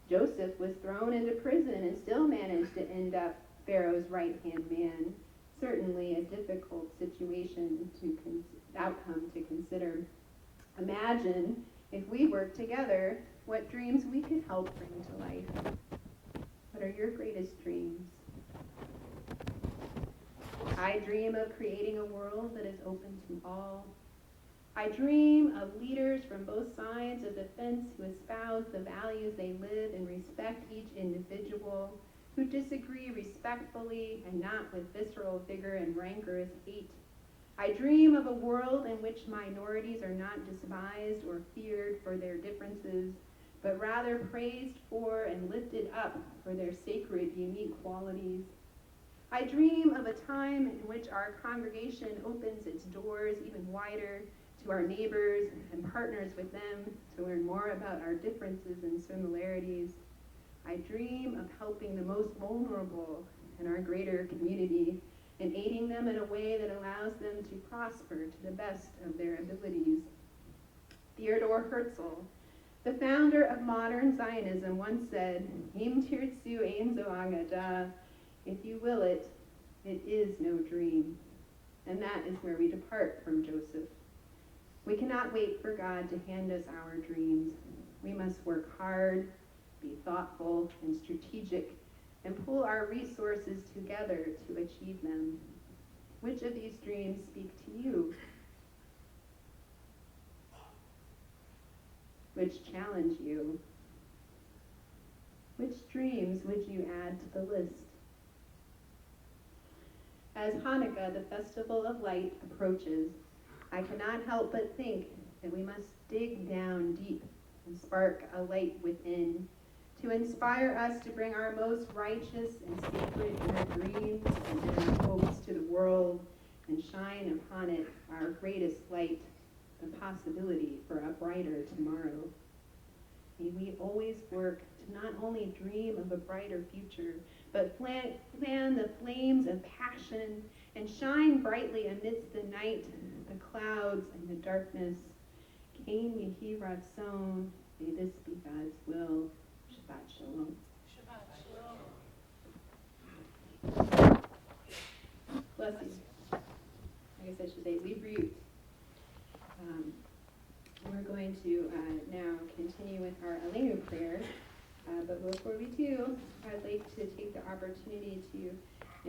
Speaker 1: Joseph was thrown into prison and still managed to end up Pharaoh's right-hand man. Certainly a difficult situation outcome to consider. Imagine if we worked together, what dreams we could help bring to life. What are your greatest dreams? I dream of creating a world that is open to all. I dream of leaders from both sides of the fence who espouse the values they live and respect each individual, who disagree respectfully and not with visceral vigor and rancorous hate. I dream of a world in which minorities are not despised or feared for their differences, but rather praised for and lifted up for their sacred, unique qualities. I dream of a time in which our congregation opens its doors even wider to our neighbors and partners with them to learn more about our differences and similarities. I dream of helping the most vulnerable in our greater community and aiding them in a way that allows them to prosper to the best of their abilities. Theodor Herzl, the founder of modern Zionism, once said, "Im tirtzu ein zo agada," if you will it, it is no dream. And that is where we depart from Joseph. We cannot wait for God to hand us our dreams. We must work hard, be thoughtful and strategic, and pull our resources together to achieve them. Which of these dreams speak to you? Which challenge you? Which dreams would you add to the list? As Hanukkah, the festival of light, approaches, I cannot help but think that we must dig down deep and spark a light within to inspire us to bring our most righteous and sacred inner dreams and inner hopes to the world and shine upon it our greatest light, the possibility for a brighter tomorrow. May we always work to not only dream of a brighter future, but fan the flames of passion and shine brightly amidst the night, the clouds, and the darkness. Kain Yehi Ratzon, may this be God's will. Shabbat Shalom.
Speaker 4: Shabbat Shalom.
Speaker 1: Bless you. I guess I should say, Librut. We're going to now continue with our Aleinu prayer. But before we do, I'd like to take the opportunity to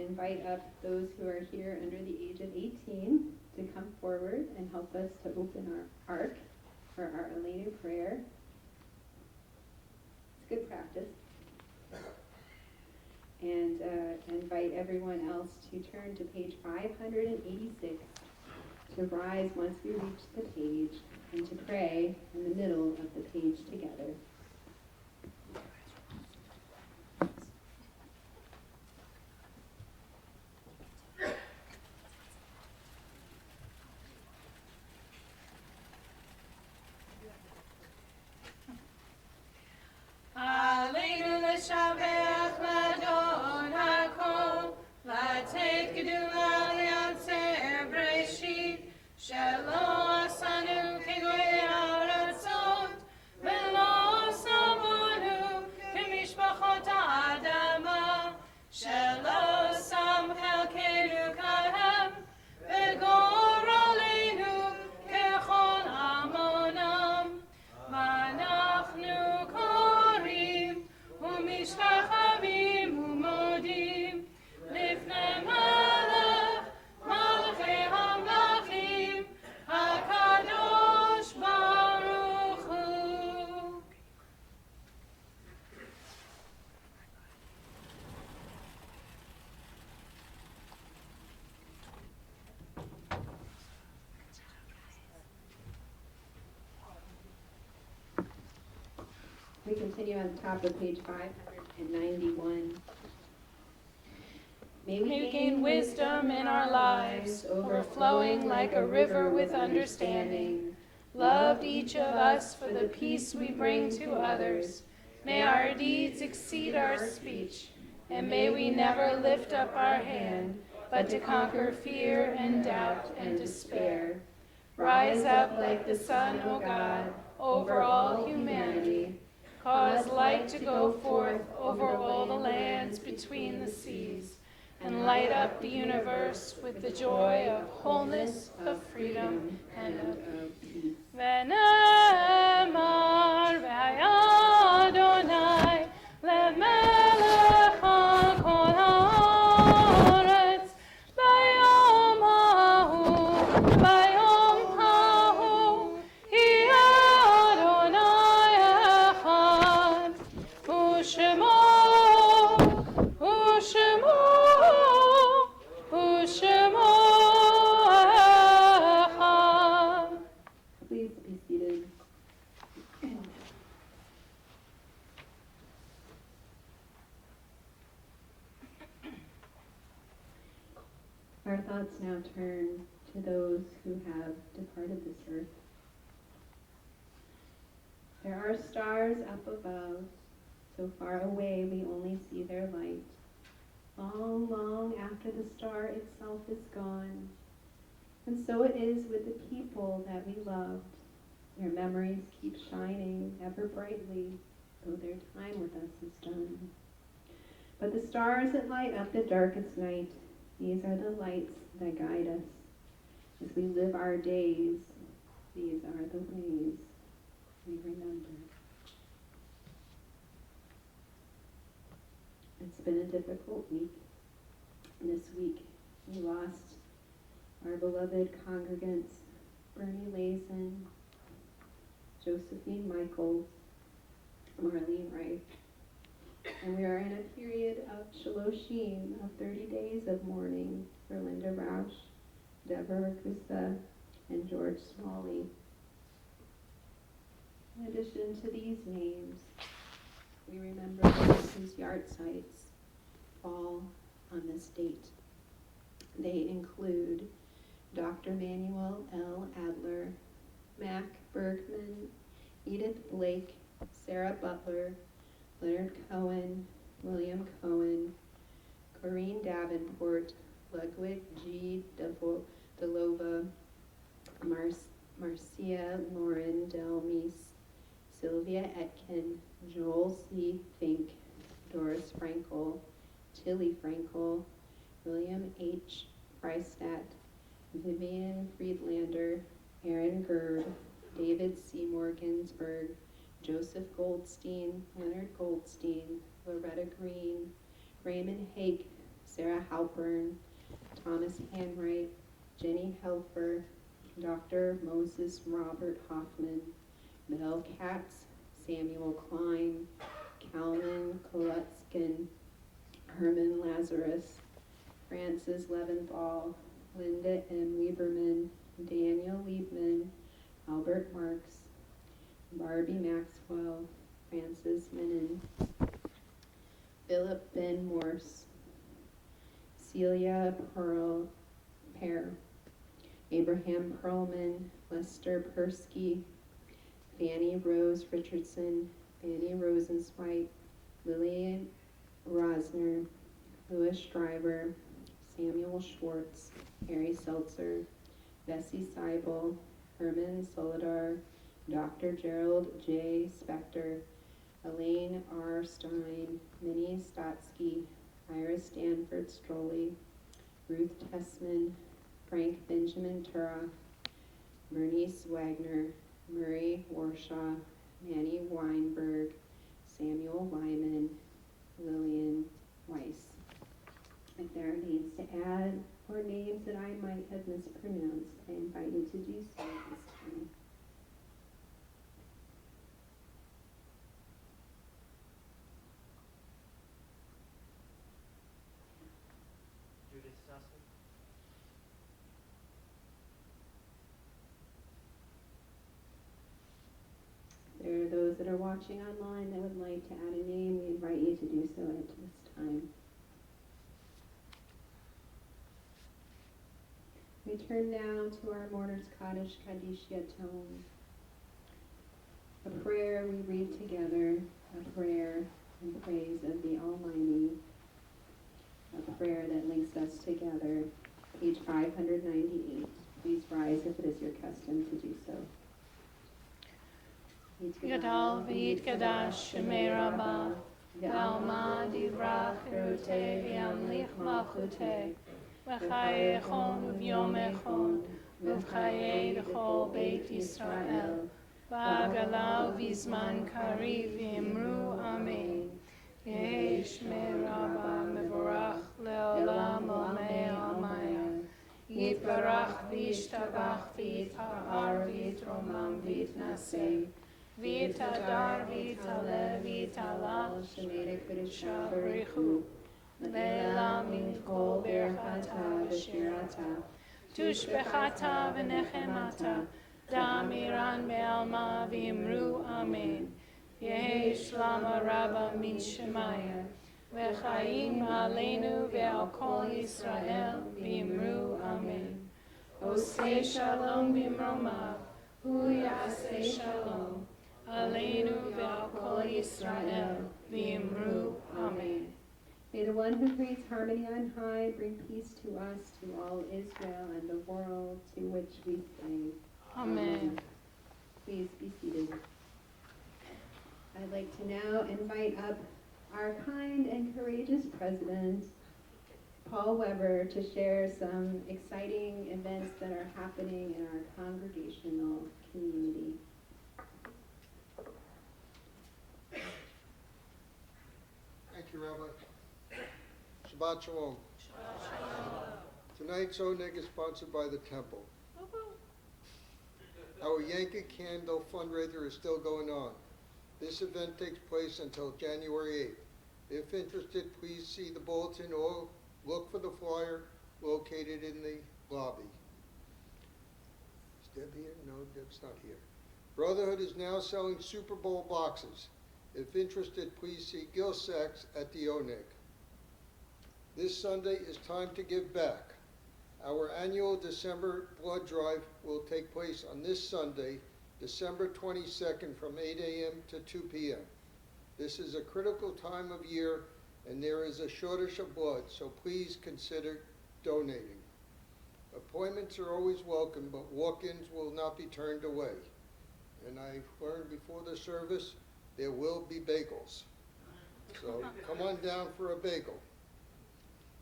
Speaker 1: invite up those who are here under the age of 18 to come forward and help us to open our ark for our Aleinu prayer. It's good practice. And invite everyone else to turn to page 586 to rise once we reach the page and to pray in the middle of the page together.
Speaker 4: Aleinu l'shavech l'Adon hakol, v'atet gedula li'atzer b'reshit, shelo asanu kegoyei ha'aratzot, v'lo samanu k'mishpachot ha'adama, shelo sam chelkeinu kahem, v'goraleinu kechol amonam, v'anachnu משתחווים ומודים לפני מלך מלכי המלכים הקדוש ברוך הוא.
Speaker 1: We continue on the top of page 591. May
Speaker 4: we gain wisdom in our lives, overflowing like a river with understanding. Love each of us for the peace we bring to others. May our deeds exceed our speech, and may we never lift up our hand, but to conquer fear and doubt and despair. Rise up like the sun, O God, over all humanity. Cause light to go forth over all the lands between the seas, and light up the universe with the joy of wholeness, of freedom, and of peace. V'ne'emar ve'Adonai le'melech kol haaretz bayom hahu yeh Adonai echad u'shemo echad.
Speaker 1: Please be seated. Our thoughts now turn to those who have departed this earth. There are stars up above, so far away we only see their light. Long, long after the star itself is gone. And so it is with the people that we loved. Their memories keep shining ever brightly, though their time with us is done. But the stars that light up the darkest night, these are the lights that guide us. As we live our days, these are the ways we remember. It's been a difficult week. This week, we lost our beloved congregants, Bernie Lazen, Josephine Michaels, Marlene Wright. And we are in a period of Shaloshim, of 30 days of mourning for Linda Roush, Deborah Ragusa, and George Smalley. In addition to these names, we remember those whose yard sites fall on this date. They include Dr. Manuel L. Adler, Mac Bergman, Edith Blake, Sarah Butler, Leonard Cohen, William Cohen, Corinne Davenport, Ludwig G. Delova, Marcia Lauren Delmise, Sylvia Etkin, Joel C. Fink, Doris Frankel, Tilly Frankel, William H. Freistadt, Vivian Friedlander, Aaron Gerd, David Seymour Ginsburg, Joseph Goldstein, Leonard Goldstein, Loretta Green, Raymond Hake, Sarah Halpern, Thomas Hanwright, Jenny Helfer, Dr. Moses Robert Hoffman, Mel Katz, Samuel Klein, Calvin Kolutskin, Herman Lazarus, Francis Leventhal, Linda M. Lieberman, Daniel Liebman, Albert Marks, Barbie Maxwell, Francis Menon, Philip Ben Morse, Celia Pearl, Abraham Perlman, Lester Persky, Fanny Rose Richardson, Fanny Rosenzweig, Lillian Rosner, Louis Schreiber, Samuel Schwartz, Harry Seltzer, Bessie Seibel, Herman Solidar, Dr. Gerald J. Spector, Elaine R. Stein, Minnie Stotsky, Iris Stanford Strolley, Ruth Tessman, Frank Benjamin Turok, Bernice Wagner, Murray Warshaw, Manny Weinberg, Samuel Wyman, Lillian Weiss. If there are names to add or names that I might have mispronounced, I invite you to do so at this time.
Speaker 7: Judith Sussman.
Speaker 1: There are those that are watching online that would like to add a name. We invite you to do so at this time. We turn now to our Mourner's Kaddish Kaddish Yatom. A prayer we read together, a prayer in praise of the Almighty, a prayer that links us together. Page 598. Please rise if it is your custom to do so.
Speaker 4: Yadal v'yitgadash shemei Rabbah, v'alma divrach rotei v'yamlich malchutei, v'chaye echon v'yom echon, v'chaye d'chol beit Yisrael, v'agala v'zman kariv v'imru amen. Yehei shmei Rabbah mevorach le'olam omei almaya, yitbarach v'yishtabach v'yit'ha'ar v'yitromam v'yitnaseh, V'yitadar v'yitaleh v'yitalach shemei kedusha b'richu le'ela min kol berchata v'shirata tushbechata v'nechemata da'amiran be'alma v'imru amen Yehei shlama rabba min shemaya v'chaim aleinu ve'al kol Yisrael v'imru amen Osei shalom b'mromav hu yaseh shalom Aleinu ve'al kol Yisrael v'imru amen.
Speaker 1: May the one who creates harmony on high bring peace to us, to all Israel and the world to which we say,
Speaker 4: Amen.
Speaker 1: Please be seated. I'd like to now invite up our kind and courageous president, Paul Weber, to share some exciting events that are happening in our congregational community.
Speaker 8: Thank you, Rabbi. Shabbat Shalom. Tonight's Oneg is sponsored by the Temple. Our Yankee Candle fundraiser is still going on. This event takes place until January 8th. If interested, please see the bulletin or look for the flyer located in the lobby. Is Deb here? No, Deb's not here. Brotherhood is now selling Super Bowl boxes. If interested, please see Gil Sachs at the Oneg. This Sunday is time to give back. Our annual December blood drive will take place on this Sunday, December 22nd from 8 a.m. to 2 p.m. This is a critical time of year and there is a shortage of blood, so please consider donating. Appointments are always welcome, but walk-ins will not be turned away. And I learned before the service, there will be bagels. So come on down for a bagel.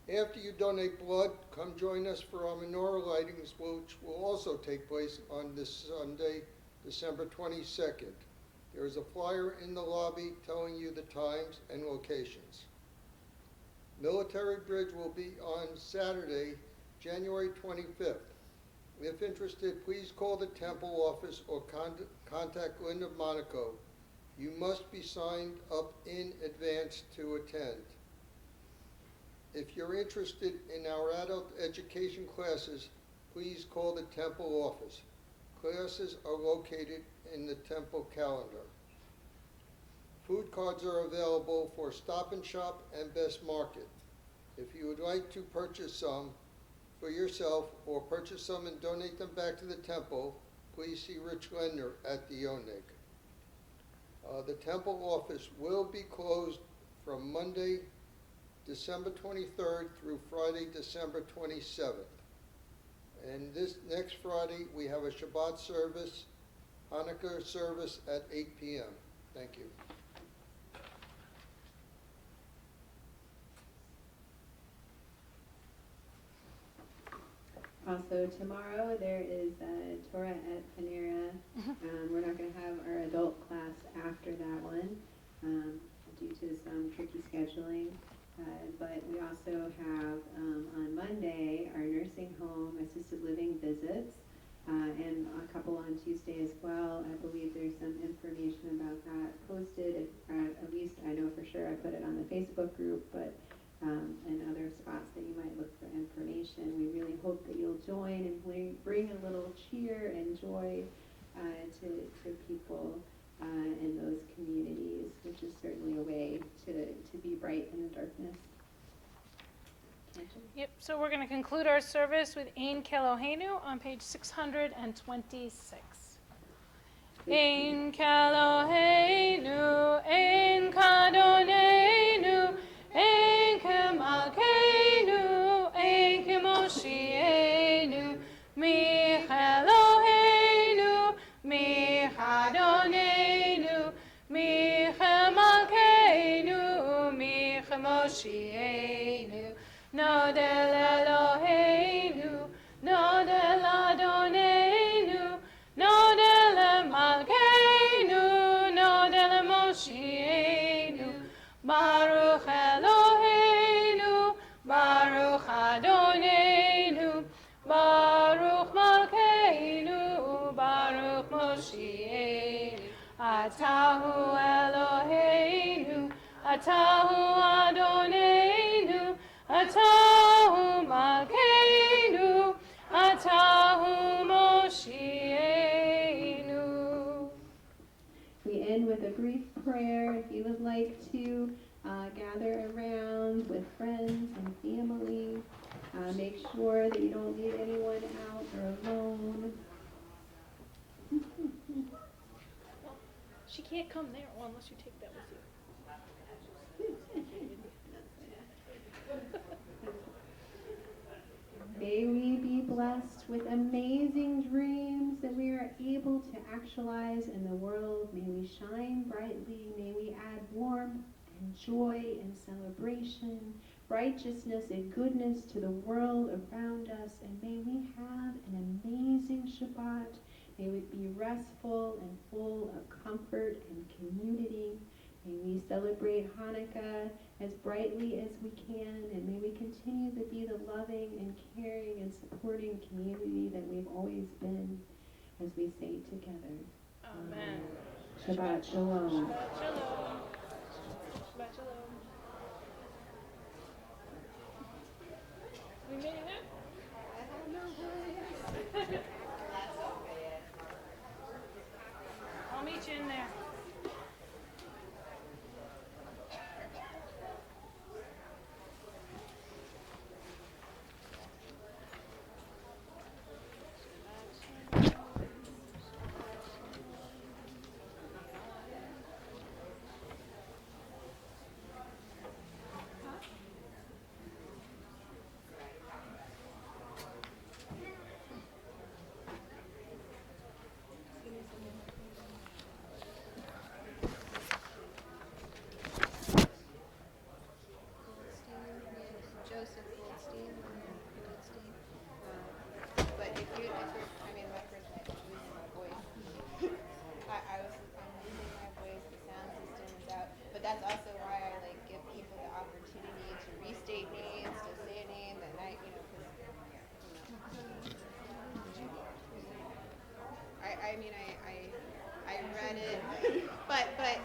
Speaker 8: After you donate blood, come join us for our menorah lightings, which will also take place on this Sunday, December 22nd. There is a flyer in the lobby telling you the times and locations. Military Bridge will be on Saturday, January 25th. If interested, please call the Temple office or contact Linda Monaco. You must be signed up in advance to attend. If you're interested in our adult education classes, please call the Temple office. Classes are located in the Temple calendar. Food cards are available for Stop and Shop and Best Market. If you would like to purchase some for yourself or purchase some and donate them back to the Temple, please see Rich Lender at the Oneg. The Temple office will be closed from Monday, December 23rd through Friday, December 27th. And this next Friday, we have a Shabbat service, Hanukkah service at 8 p.m. Thank you.
Speaker 1: Also tomorrow there is Torah at Panera. We're not going to have our adult class after that one due to some tricky scheduling. But we also have on Monday our nursing home assisted living visits and a couple on Tuesday as well. I believe there's some information about that posted. At least I know for sure I put it on the Facebook group, but and other spots that you might look for information. We really hope that you'll join and bring a little cheer and joy to people in those communities, which is certainly a way to be bright in the darkness.
Speaker 4: Yep, so we're going to conclude our service with Ein Keloheinu on page 626. Ein Keloheinu, Ein Kadonenu, Ein Kemalkeinu, Ein Kemoshienu, Mi Eloheinu, Mi Adonenu, Mi Chemalkeinu, Mi Chemoshienu, Nodel Eloheinu, Nodel Adonenu, Nodel Malkeinu, Nodel Moshienu, Baruch Eloheinu, Baruch Adonenu, Baruch Malkeinu, Baruch Moshienu, Atahu Eloheinu, Atahu Adonenu, Atahu Malkeinu, Atahu Moshienu.
Speaker 1: We end with a brief prayer. If you would like to gather around with friends and family, make sure that you don't leave anyone out or alone.
Speaker 4: She can't come there unless you take that with you.
Speaker 1: May we be blessed with amazing dreams that we are able to actualize in the world. May we shine brightly. May we add warmth and joy and celebration, righteousness and goodness to the world around us. And may we have an amazing Shabbat. May it be restful and full of comfort and community. May we celebrate Hanukkah as brightly as we can, and may we continue to be the loving and caring and supporting community that we've always been, as we say together.
Speaker 4: Amen.
Speaker 1: Shabbat Shalom.
Speaker 4: Shabbat Shalom. Shabbat Shalom. We made it now? I'll meet you in there.
Speaker 1: Joseph Goldstein. But if you, I mean, my first night was losing my voice. I'm losing my voice. The sound system is out. But that's also why I like give people the opportunity to restate names, to say a name that night, you know, because, I mean, I read it, but I